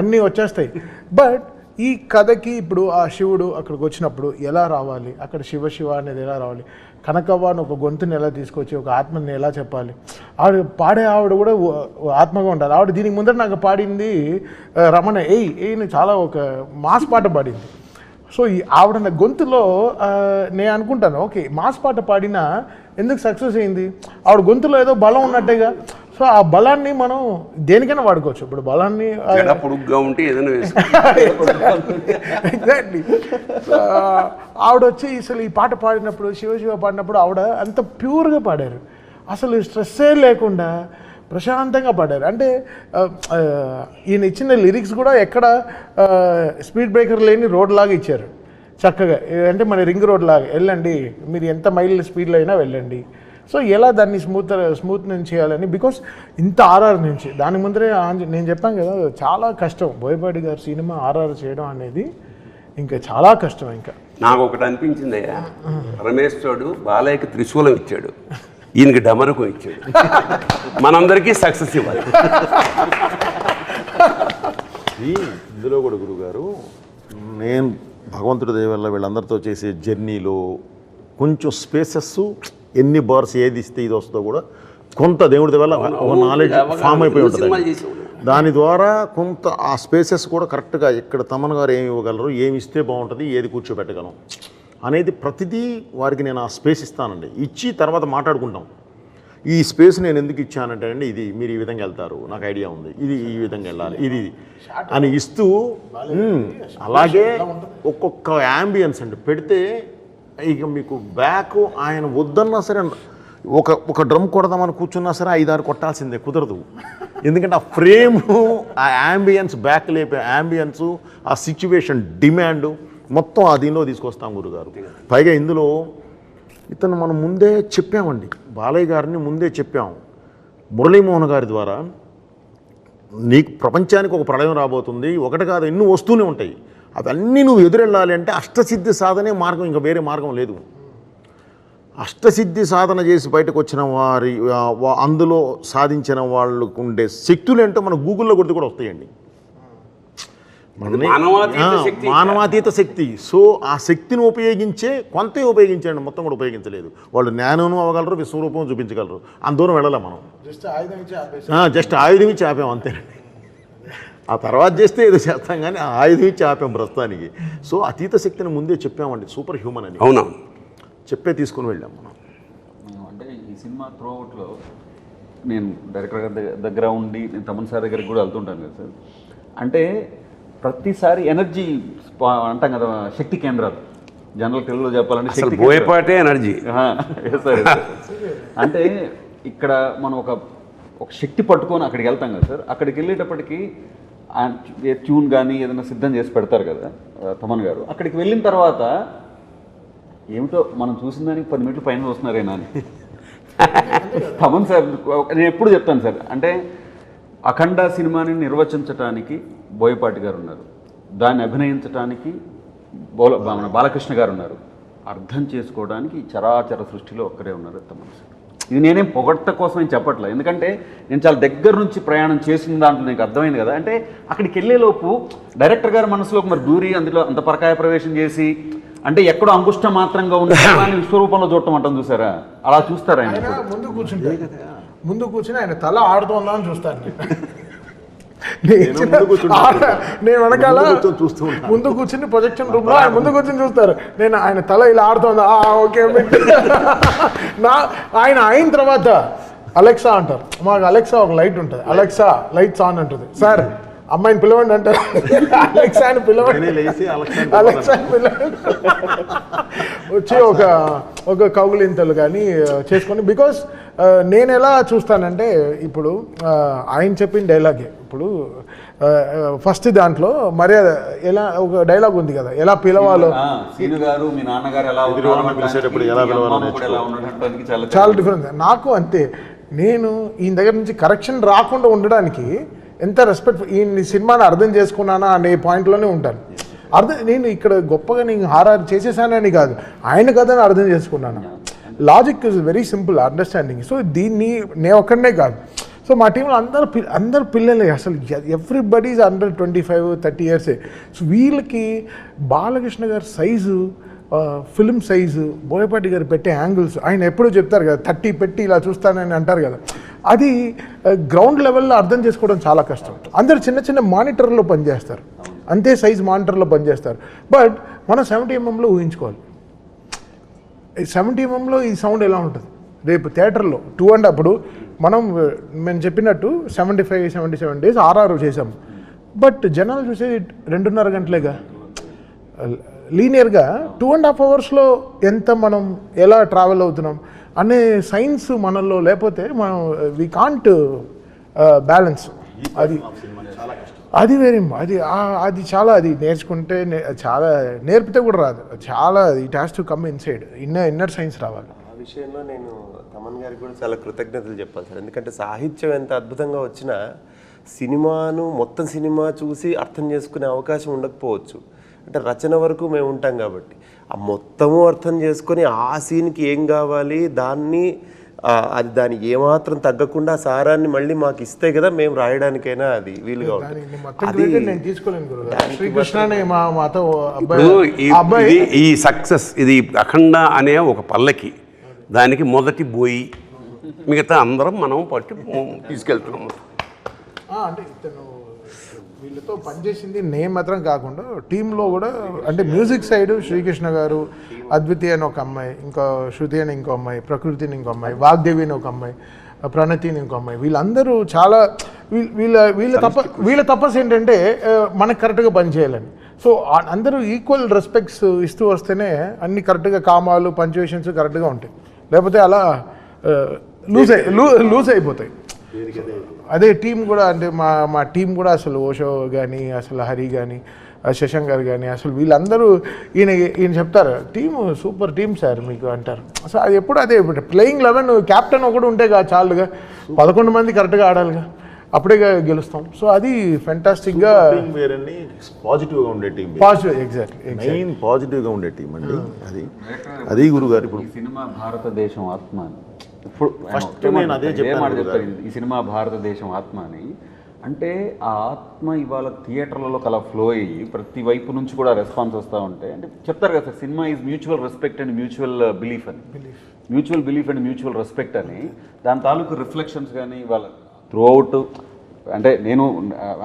అన్నీ వచ్చేస్తాయి. బట్ ఈ కథకి ఇప్పుడు ఆ శివుడు అక్కడికి వచ్చినప్పుడు ఎలా రావాలి, అక్కడ శివ అనేది ఎలా రావాలి, కనకవ్వను ఒక గొంతుని ఎలా తీసుకొచ్చి ఒక ఆత్మని ఎలా చెప్పాలి, ఆవిడ పాడే ఆవిడ కూడా ఆత్మగా ఉండాలి. ఆవిడ దీనికి ముందర నాకు పాడింది రమణ ఏయ్ చాలా ఒక మాస్ పాట పాడింది. సో ఈ ఆవిడ నా గొంతులో నేను అనుకుంటాను, ఓకే మాస్ పాట పాడినా ఎందుకు సక్సెస్ అయింది, ఆవిడ గొంతులో ఏదో బలం ఉన్నట్టేగా. సో ఆ బలాన్ని మనం దేనికైనా వాడుకోవచ్చు. ఇప్పుడు బలాన్ని పొడుగ్గా ఉంటే ఏదైనా ఎగ్జాక్ట్లీ. ఆవిడ వచ్చి అసలు ఈ పాట పాడినప్పుడు శివ పాడినప్పుడు ఆవిడ అంత ప్యూర్గా పాడారు, అసలు స్ట్రెస్సే లేకుండా ప్రశాంతంగా పాడారు. అంటే ఈయన ఇచ్చిన లిరిక్స్ కూడా ఎక్కడ స్పీడ్ బ్రేకర్ లేని రోడ్ లాగా ఇచ్చారు చక్కగా. అంటే మన రింగ్ రోడ్ లాగా వెళ్ళండి, మీరు ఎంత మైల్ స్పీడ్లో అయినా వెళ్ళండి. సో ఎలా దాన్ని స్మూత్ నుంచి చేయాలని, బికాస్ ఇంత ఆర్ఆర్ నుంచి దాని ముందరే నేను చెప్పాను కదా చాలా కష్టం. బోయపాటి గారి సినిమా ఆర్ఆర్ చేయడం అనేది ఇంకా చాలా కష్టం. ఇంకా నాకు ఒకటి అనిపించిందయ్యా, రమేష్ తోడు బాలయ్యకి త్రిశూలం ఇచ్చాడు, ఈయనకి డమరుకం ఇచ్చాడు, మనందరికీ సక్సెస్ ఇవ్వాలి. ఇందులో కూడా గురుగారు నేను భగవంతుడి దయ వల్ల వీళ్ళందరితో చేసే జర్నీలో కొంచెం స్పేసెస్ ఎన్ని బార్స్ ఏది ఇస్తే ఇది వస్తుందో కూడా కొంత దేవుడి వల్ల ఒక నాలెడ్జ్ ఫామ్ అయిపోయి ఉంటుంది. దాని ద్వారా కొంత ఆ స్పేసెస్ కూడా కరెక్ట్గా ఇక్కడ తమన్ గారు ఏమి ఇవ్వగలరు, ఏమి ఇస్తే బాగుంటుంది, ఏది కూర్చోబెట్టగలం అనేది ప్రతిదీ వారికి నేను ఆ స్పేస్ ఇస్తానండి. ఇచ్చి తర్వాత మాట్లాడుకుంటాం. ఈ స్పేస్ నేను ఎందుకు ఇచ్చానంటే అండి, ఇది మీరు ఈ విధంగా వెళ్తారు, నాకు ఐడియా ఉంది, ఇది ఈ విధంగా వెళ్ళాలి, ఇది అని ఇస్తూ అలాగే ఒక్కొక్క యాంబియన్స్ అండి పెడితే ఇక మీకు బ్యాక్ ఆయన వద్దన్నా సరే ఒక డ్రమ్ కొడదామని కూర్చున్నా సరే 5-6 కొట్టాల్సిందే, కుదరదు. ఎందుకంటే ఆ ఫ్రేము, ఆ యాంబియన్స్, బ్యాక్ లేపే యాంబియన్స్, ఆ సిచ్యువేషన్ డిమాండ్ మొత్తం ఆ దీనిలో తీసుకొస్తాం గురుగారు. పైగా ఇందులో ఇతను మనం ముందే చెప్పామండి, బాలయ్య గారిని ముందే చెప్పాం మురళీమోహన్ గారి ద్వారా, నీకు ప్రపంచానికి ఒక ప్రళయం రాబోతుంది, ఒకటి కాదు ఎన్నో వస్తూనే ఉంటాయి, అవన్నీ నువ్వు ఎదురెళ్ళాలి అంటే అష్టసిద్ధి సాధనే మార్గం, ఇంకా వేరే మార్గం లేదు. అష్టసిద్ధి సాధన చేసి బయటకు వచ్చిన వారి అందులో సాధించిన వాళ్ళకు ఉండే శక్తులు ఏంటో మన గూగుల్లో కొడితే కూడా వస్తాయండి. మానవాతీత శక్తి. సో ఆ శక్తిని ఉపయోగించే కొంతే ఉపయోగించండి, మొత్తం కూడా ఉపయోగించలేదు. వాళ్ళు జ్ఞానం అవ్వగలరు, విశ్వరూపం చూపించగలరు, అంత దూరం వెళ్ళాలి మనం. జస్ట్ ఆయుధం ఇచ్చి ఆపాం అంతేనండి. ఆ తర్వాత చేస్తే ఏదో చేస్తాం కానీ ఆ ఆయుధం ఇచ్చి ఆపాం ప్రస్తుతానికి. సో అతీత శక్తిని ముందే చెప్పామండి, సూపర్ హ్యూమన్ అని. అవునా చెప్పే తీసుకుని వెళ్ళాం మనం. అంటే ఈ సినిమా త్రూఅవుట్లో నేను డైరెక్టర్ గారి దగ్గర ఉండి నేను తమన్ సార్ దగ్గరికి కూడా వెళ్తుంటాను కదా సార్. అంటే ప్రతిసారి ఎనర్జీ అంటాం కదా, శక్తి కేంద్రాలు, జనరల్ తెలుగులో చెప్పాలంటే శక్తి బోయపాటే ఎనర్జీ. సార్ అంటే ఇక్కడ మనం ఒక శక్తి పట్టుకొని అక్కడికి వెళ్తాం కదా సార్. అక్కడికి వెళ్ళేటప్పటికి ట్యూన్ కానీ ఏదైనా సిద్ధం చేసి పెడతారు కదా తమన్ గారు. అక్కడికి వెళ్ళిన తర్వాత ఏమిటో మనం చూసిన దానికి 10 మీటర్ల పైన చూస్తున్నారేనా అని తమన్ సార్ నేను ఎప్పుడు చెప్తాను సార్. అంటే అఖండ సినిమాని నిర్వచించడానికి బోయపాటి గారు ఉన్నారు, దాన్ని అభినయించడానికి బాలకృష్ణ గారు ఉన్నారు, అర్థం చేసుకోవడానికి చరాచర సృష్టిలో ఒక్కరే ఉన్నారు తమన్ సార్. ఇది నేనేం పొగడ్త కోసం నేను చెప్పట్లేదు, ఎందుకంటే నేను చాలా దగ్గర నుంచి ప్రయాణం చేసిన దాంట్లో నాకు అర్థమైంది కదా. అంటే అక్కడికి వెళ్ళేలోపు డైరెక్టర్ గారి మనసులోకి మరి దూరి అందులో అంత పరకాయ ప్రవేశం చేసి, అంటే ఎక్కడో అంగుష్ట మాత్రంగా ఉన్న విశ్వరూపంలో చూడటం అంటాం చూసారా, అలా చూస్తారు ఆయన. ముందు కూర్చుని ఆయన తల ఆడుతుందా అని చూస్తాను నేను వెనకాల ముందు కూర్చుని ప్రొజెక్షన్ రూమ్ లో ఆయన ముందు కూర్చొని చూస్తారు, నేను ఆయన తల ఇలా ఆడుతుందా ఓకే ఆయన అయిన తర్వాత అలెక్సా అంటారు. మాకు అలెక్సా ఒక లైట్ ఉంటుంది, అలెక్సా లైట్స్ ఆన్ అంటుంది. సార్ అమ్మాయిని పిలవండి అంటారు, అలెక్సా అని పిలవండి, లేచి అలెక్సా అని పిలవండి వచ్చి ఒక కౌగులింతలు కానీ చేసుకొని. బికాస్ నేను ఎలా చూస్తానంటే ఇప్పుడు ఆయన చెప్పిన డైలాగే, ఇప్పుడు ఫస్ట్ దాంట్లో మర్యాద ఎలా ఒక డైలాగ్ ఉంది కదా, ఎలా పిలవాలో సీను గారు మీ నాన్నగారు ఎలా పిలిచేటప్పుడు ఎలా పిలవాలో చాలా డిఫరెన్స్. నాకు అంతే, నేను ఈయన దగ్గర నుంచి కరెక్షన్ రాకుండా ఉండడానికి ఎంత రెస్పెక్ట్, ఈ సినిమాని అర్థం చేసుకున్నానా అనే పాయింట్లోనే ఉంటాను. నేను ఇక్కడ గొప్పగా నేను హారర్ చేసేసానని కాదు, ఆయన కథని అర్థం చేసుకున్నాను. Logic is very simple understanding. So దీన్ని నేను ఒక్కడనే కాదు, సో మా టీంలో అందరు పిల్లలే, అసలు ఎవ్రీబడి ఈజ్ అండర్ 25-30 ఇయర్సే. సో వీళ్ళకి బాలకృష్ణ గారి సైజు, ఫిల్మ్ సైజు, బోయపాటి గారు పెట్టే యాంగిల్స్, ఆయన ఎప్పుడూ చెప్తారు కదా 30 పెట్టి ఇలా చూస్తానని అంటారు కదా, అది గ్రౌండ్ లెవెల్లో అర్థం చేసుకోవడం చాలా కష్టం. అందరు చిన్న చిన్న మానిటర్లో పనిచేస్తారు, అంతే సైజ్ మానిటర్లో పనిచేస్తారు. బట్ మనం 70 mm ఊహించుకోవాలి, 70 mm ఈ సౌండ్ ఎలా ఉంటుంది రేపు థియేటర్లో 2.5. అప్పుడు మేము చెప్పినట్టు 75-77 days RR చేసాము, బట్ జనాలు చూసేది 2.5 గంటలేగా. లీనియర్గా 2.5 hours ఎంత మనం ఎలా ట్రావెల్ అవుతున్నాం అనే సైన్స్ మనలో లేకపోతే మనం వీ కాంట్ బ్యాలెన్స్. అది వేరే, అది చాలా, అది నేర్చుకుంటే చాలా, నేర్పితే కూడా రాదు, చాలా it has to come inside, inner science రావాలి. ఆ విషయంలో నేను తమన్ గారికి కూడా చాలా కృతజ్ఞతలు చెప్పాలి సార్. ఎందుకంటే సాహిత్యం ఎంత అద్భుతంగా వచ్చినా సినిమాను మొత్తం సినిమా చూసి అర్థం చేసుకునే అవకాశం ఉండకపోవచ్చు. అంటే రచన వరకు మేము ఉంటాం కాబట్టి ఆ మొత్తము అర్థం చేసుకొని ఆ సీన్కి ఏం కావాలి అది దానికి ఏమాత్రం తగ్గకుండా సారాన్ని మళ్ళీ మాకు ఇస్తే కదా మేము రాయడానికైనా అది వీలుగా ఉంటుంది. ఈ సక్సెస్ ఇది అఖండ అనే ఒక పల్లకి, దానికి మొదటి బోయి, మిగతా అందరం మనం పట్టి తీసుకెళ్తున్నాము. అంటే ఇతను వీళ్ళతో పనిచేసింది నేను మాత్రం కాకుండా టీంలో కూడా, అంటే మ్యూజిక్ సైడ్ శ్రీకృష్ణ గారు, అద్వితీయ అని ఒక అమ్మాయి, ఇంకా శృతి అని ఇంకో అమ్మాయి, ప్రకృతిని ఇంకో అమ్మాయి, వాగ్దేవి అని ఒక అమ్మాయి, ప్రణతిని ఇంకో అమ్మాయి, వీళ్ళందరూ చాలా వీళ్ళ తపస్సు ఏంటంటే మనకు కరెక్ట్గా పనిచేయాలని. సో అందరూ ఈక్వల్ రెస్పెక్ట్స్ ఇస్తూ వస్తేనే అన్ని కరెక్ట్గా కామాలు పంచువేషన్స్ కరెక్ట్గా ఉంటాయి, లేకపోతే అలా లూజ్ అయిపోతాయి. అదే టీం కూడా, అంటే మా టీం కూడా అసలు ఓషో కానీ, అసలు హరి కానీ, శశాంక్ గారు కానీ, అసలు వీళ్ళందరూ ఈయన చెప్తారు టీము సూపర్ టీం సార్ మీకు అంటారు. అసలు అది ఎప్పుడు అదే ప్లేయింగ్ 11 క్యాప్టెన్ ఒకటి ఉంటే చాలుగా, 11 మంది కరెక్ట్గా ఆడాలిగా, అప్పుడే గెలుస్తాం. సో అది ఫెంటాస్టిక్గా పాజిటివ్గా ఉండే టీం, మెయిన్ పాజిటివ్గా ఉండే టీం అండి. అది గురుగారు ఇప్పుడు సినిమా భారతదేశం ఆత్మ అని, ఇప్పుడు ఫస్ట్ నేను అదే చెప్పాను, ఈ సినిమా భారతదేశం ఆత్మ అని. అంటే ఆ ఆత్మ ఇవాళ థియేటర్లలో కల ఫ్లో అయ్యి ప్రతి వైపు నుంచి కూడా రెస్పాన్స్ వస్తూ ఉంటాయి. అంటే చెప్తారు కదా sir, cinema is mutual respect and mutual belief అని, mutual belief and mutual respect అని. దాని తాలూకు రిఫ్లెక్షన్స్ కానీ ఇవాళ త్రూ అవుట్, అంటే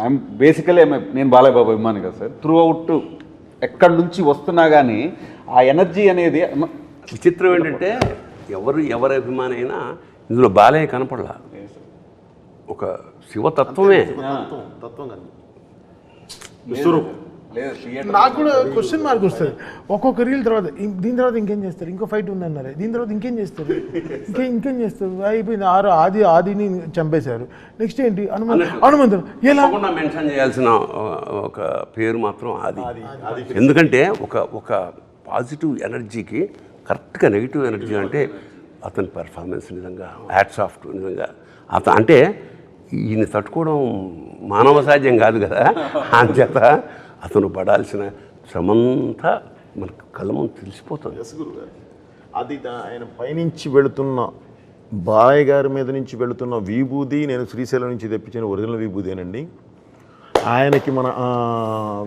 ఐఎమ్ బేసికలీ నేను బాలయ్య బాబు అభిమాని కదా సార్, త్రూ అవుట్ ఎక్కడి నుంచి వస్తున్నా కానీ ఆ ఎనర్జీ అనేది. విచిత్రం ఏంటంటే ఎవరి అభిమాని అయినా ఇందులో బాలయ్య కనపడలా, ఒక శివతత్వమే. నాకు కూడా క్వశ్చన్ మార్క్ వస్తుంది ఒక్కొక్క రీల్ తర్వాత, దీని తర్వాత ఇంకేం చేస్తారు, ఇంకో ఫైట్ ఉందన్నారు, దీని తర్వాత ఇంకేం చేస్తారు, ఇంకేం చేస్తారు, అయిపోయింది. ఆదిని చంపేశారు, నెక్స్ట్ ఏంటి హనుమంతుడు. ఎలా మెన్షన్ చేయాల్సిన ఒక పేరు మాత్రం ఆది. ఎందుకంటే ఒక పాజిటివ్ ఎనర్జీకి కరెక్ట్గా నెగిటివ్ ఎనర్జీ అంటే అతని పెర్ఫార్మెన్స్ నిజంగా హ్యాట్స్ ఆఫ్ టు. నిజంగా అంటే ఈయన తట్టుకోవడం మానవ సాధ్యం కాదు కదా, అంచేత అతను పడాల్సిన శ్రమంతా మనకు కళ్ళ ముందు తెలిసిపోతుంది. అది ఆయన పైనుంచి వెళుతున్న బాలయ్య గారి మీద నుంచి వెళుతున్న విభూది, నేను శ్రీశైలం నుంచి తెప్పించిన ఒరిజినల్ విభూదేనండి. ఆయనకి మన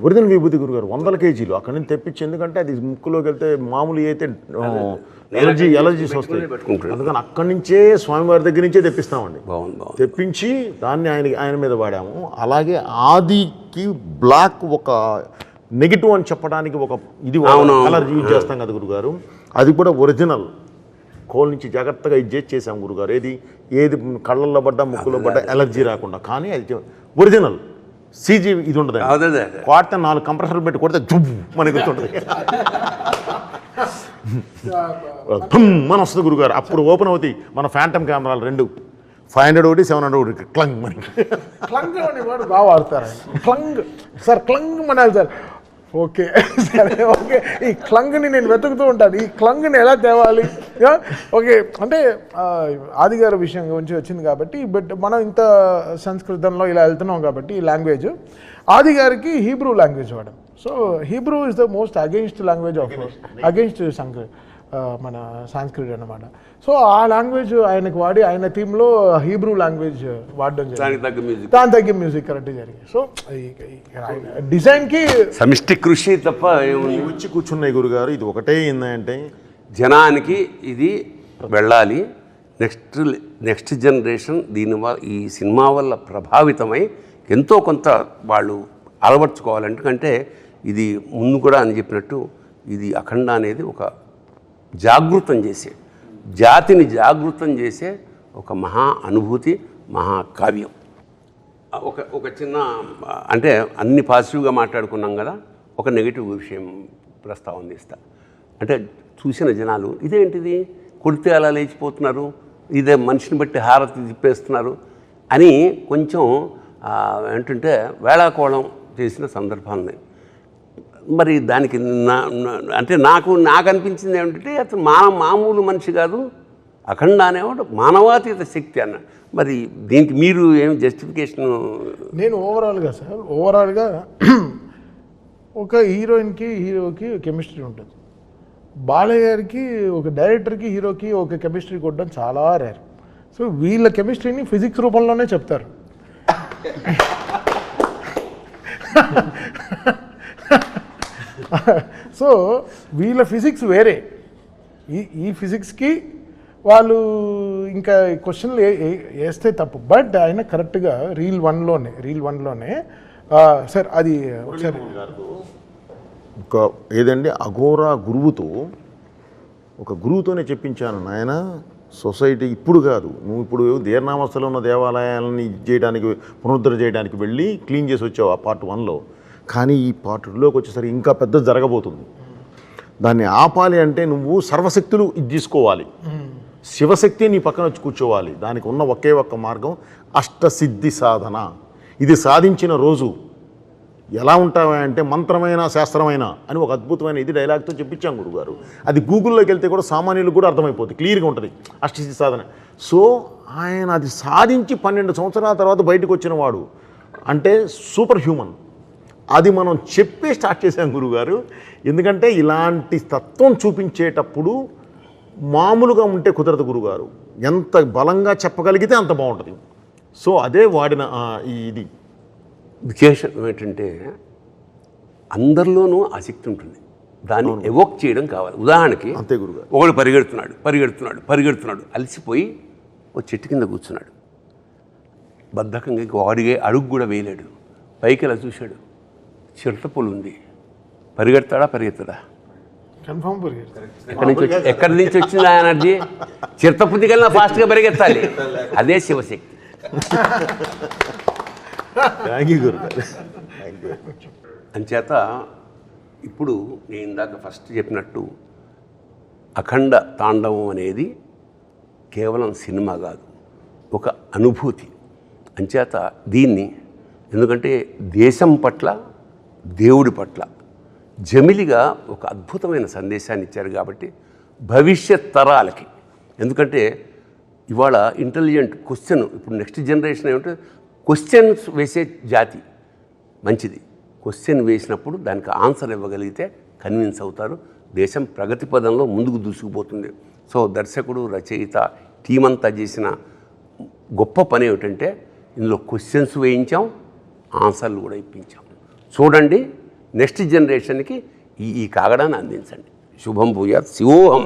ఒరిజినల్ విభూతి గురుగారు 100 kgs అక్కడి నుంచి తెప్పించి, ఎందుకంటే అది ముక్కులోకి వెళ్తే మామూలు అయితే ఎలర్జీస్ వస్తాయి, అందుకని అక్కడి నుంచే స్వామివారి దగ్గర నుంచే తెప్పిస్తామండి. తెప్పించి దాన్ని ఆయన మీద వాడాము. అలాగే ఆదికి బ్లాక్ ఒక నెగిటివ్ అని చెప్పడానికి ఒక ఇది కలర్ యూజ్ చేస్తాం కదా గురుగారు, అది కూడా ఒరిజినల్ కోల్ నుంచి జాగ్రత్తగా ఇది చేసాం గురుగారు. ఏది కళ్ళల్లో పడ్డా ముక్కులో పడ్డా ఎలర్జీ రాకుండా, కానీ అది ఒరిజినల్ సీజీ ఇది ఉండదు అదే అదే కొడితే 4 కంప్రెసర్లు పెట్టి కొడితే జుబ్ మనకి గుర్తుంటుంది మన వస్తుంది గురుగారు. అప్పుడు ఓపెన్ అవుతాయి మన ఫ్యాంటమ్ కెమెరాలు 2 500 ఒకటి 700 ఒకటి క్లంగ్ మనకి. క్లంగ్ అనే వాడు బాగా వాడతారు ఆయన. Clang sir clang Manali sir. Okay సరే ఓకే. ఈ క్లంగ్ని నేను వెతుకుతూ ఉంటాను, ఈ క్లంగ్ని ఎలా తేవాలి. ఓకే అంటే ఆది గారి విషయం గురించి వచ్చింది కాబట్టి, బట్ మనం ఇంత సంస్కృతంలో ఇలా వెళ్తున్నాం కాబట్టి ఈ లాంగ్వేజ్ ఆది గారికి హీబ్రూ లాంగ్వేజ్ వాడాం. So Hebrew is the most against language of against మన సాంస్క్రిట్ అన్నమాట. సో ఆ లాంగ్వేజ్ ఆయనకు వాడి ఆయన థీమ్లో హీబ్రూ లాంగ్వేజ్ వాడడం జరిగింది. దాని తగ్గ మ్యూజిక్ కరెక్ట్ జరిగింది. సో డిజైన్కి సమిష్టి కృషి తప్ప వచ్చి కూర్చున్నాయి గురుగారు. ఇది ఒకటే ఏంటంటే జనానికి ఇది వెళ్ళాలి. నెక్స్ట్ జనరేషన్ ఈ సినిమా వల్ల ప్రభావితమై ఎంతో కొంత వాళ్ళు అలవర్చుకోవాలి. ఎందుకంటే ఇది ముందు కూడా అని చెప్పినట్టు ఇది అఖండ అనేది ఒక జాగృతం చేసే, జాతిని జాగృతం చేసే ఒక మహా అనుభూతి, మహాకావ్యం. ఒక చిన్న అంటే అన్ని పాజిటివ్గా మాట్లాడుకున్నాం కదా, ఒక నెగిటివ్ విషయం ప్రస్తావన చేస్తా. అంటే చూసిన జనాలు ఇదేంటిది కొడితే అలా లేచిపోతున్నారు, ఇదే మనిషిని బట్టి హారతి తిప్పేస్తున్నారు అని కొంచెం ఏంటంటే వేళాకోళం చేసిన సందర్భాలని. మరి దానికి అంటే నాకు అనిపించింది ఏమిటంటే అతను మామూలు మనిషి కాదు, అఖండ అనేవాడు మానవాతీత శక్తి అన్న. మరి దీనికి మీరు ఏమి జస్టిఫికేషన్? నేను ఓవరాల్గా ఒక హీరోయిన్కి హీరోకి కెమిస్ట్రీ ఉంటుంది. బాలయ్య గారికి ఒక డైరెక్టర్కి హీరోకి ఒక కెమిస్ట్రీ కొట్టడం చాలా రేర్. సో వీళ్ళ కెమిస్ట్రీని ఫిజిక్స్ రూపంలోనే చెప్తారు. సో వీళ్ళ ఫిజిక్స్ వేరే, ఈ ఫిజిక్స్కి వాళ్ళు ఇంకా క్వశ్చన్లు వేస్తే తప్పు. బట్ ఆయన కరెక్ట్గా రీల్ వన్లోనే సార్ అది ఒకసారి ఒక ఏదండి అఘోరా గురువుతోనే చెప్పించాను నాయన. సొసైటీ ఇప్పుడు కాదు, నువ్వు ఇప్పుడు దీర్ణావస్థలో ఉన్న దేవాలయాలని చేయడానికి పునరుద్ధరణ చేయడానికి వెళ్ళి క్లీన్ చేసి వచ్చావు ఆ పార్ట్ 1లో. కానీ ఈ పార్ట్ 2లోకి వచ్చేసరికి ఇంకా పెద్ద జరగబోతుంది. దాన్ని ఆపాలి అంటే నువ్వు సర్వశక్తులు ఇది తీసుకోవాలి, శివశక్తి నీ పక్కన వచ్చి కూర్చోవాలి. దానికి ఉన్న ఒకే ఒక్క మార్గం అష్టసిద్ధి సాధన. ఇది సాధించిన రోజు ఎలా ఉంటావా అంటే మంత్రమైన శాస్త్రమైన అని ఒక అద్భుతమైన ఇది డైలాగ్తో చెప్పించాం గురుగారు. అది గూగుల్లోకి వెళ్తే కూడా సామాన్యులకు కూడా అర్థమైపోతుంది, క్లియర్గా ఉంటుంది అష్టసిద్ధి సాధన. సో ఆయన అది సాధించి 12 సంవత్సరాల తర్వాత బయటకు వచ్చిన వాడు అంటే సూపర్ హ్యూమన్. అది మనం చెప్పే స్టార్ట్ చేసాం గురుగారు. ఎందుకంటే ఇలాంటి తత్వం చూపించేటప్పుడు మామూలుగా ఉంటే కుదరదు గురుగారు, ఎంత బలంగా చెప్పగలిగితే అంత బాగుంటుంది. సో అదే వాడిన ఇది విశేషం ఏంటంటే అందరిలోనూ ఆసక్తి ఉంటుంది, దాన్ని ఎవోక్ చేయడం కావాలి. ఉదాహరణకి అంతే గురుగారు, ఒకడు పరిగెడుతున్నాడు అలసిపోయి ఓ చెట్టు కింద కూర్చున్నాడు, బద్ధకంగా వాడిగే అడుగు కూడా వేయలేడు. పైకి ఇలా చూశాడు, చిరుతపులు ఉంది, పరిగెడతాడా? కన్ఫర్మ్ ఎక్కడి నుంచి వచ్చింది ఆ ఎనర్జీ? చిరుతపుంది కన్నా ఫాస్ట్గా పరిగెత్తాలి, అదే శివశక్తి. అంచేత ఇప్పుడు నేను ఇందాక ఫస్ట్ చెప్పినట్టు అఖండ తాండవం అనేది కేవలం సినిమా కాదు, ఒక అనుభూతి. అంచేత దీన్ని ఎందుకంటే దేశం పట్ల, దేవుడి పట్ల జమిలిగా ఒక అద్భుతమైన సందేశాన్ని ఇచ్చారు కాబట్టి భవిష్యత్ తరాలకి. ఎందుకంటే ఇవాళ ఇంటెలిజెంట్ క్వశ్చన్, ఇప్పుడు నెక్స్ట్ జనరేషన్ ఏమంటే క్వశ్చన్స్ వేసే జాతి మంచిది. క్వశ్చన్ వేసినప్పుడు దానికి ఆన్సర్ ఇవ్వగలిగితే కన్విన్స్ అవుతారు, దేశం ప్రగతి పదంలో ముందుకు దూసుకుపోతుంది. సో దర్శకుడు, రచయిత, టీం అంతా చేసిన గొప్ప పని ఏమిటంటే ఇందులో క్వశ్చన్స్ వేయించాం, ఆన్సర్లు కూడా ఇప్పించాం. చూడండి, నెక్స్ట్ జనరేషన్కి ఈ కాగడాన్ని అందించండి. శుభం భూయాత్. శివోహం.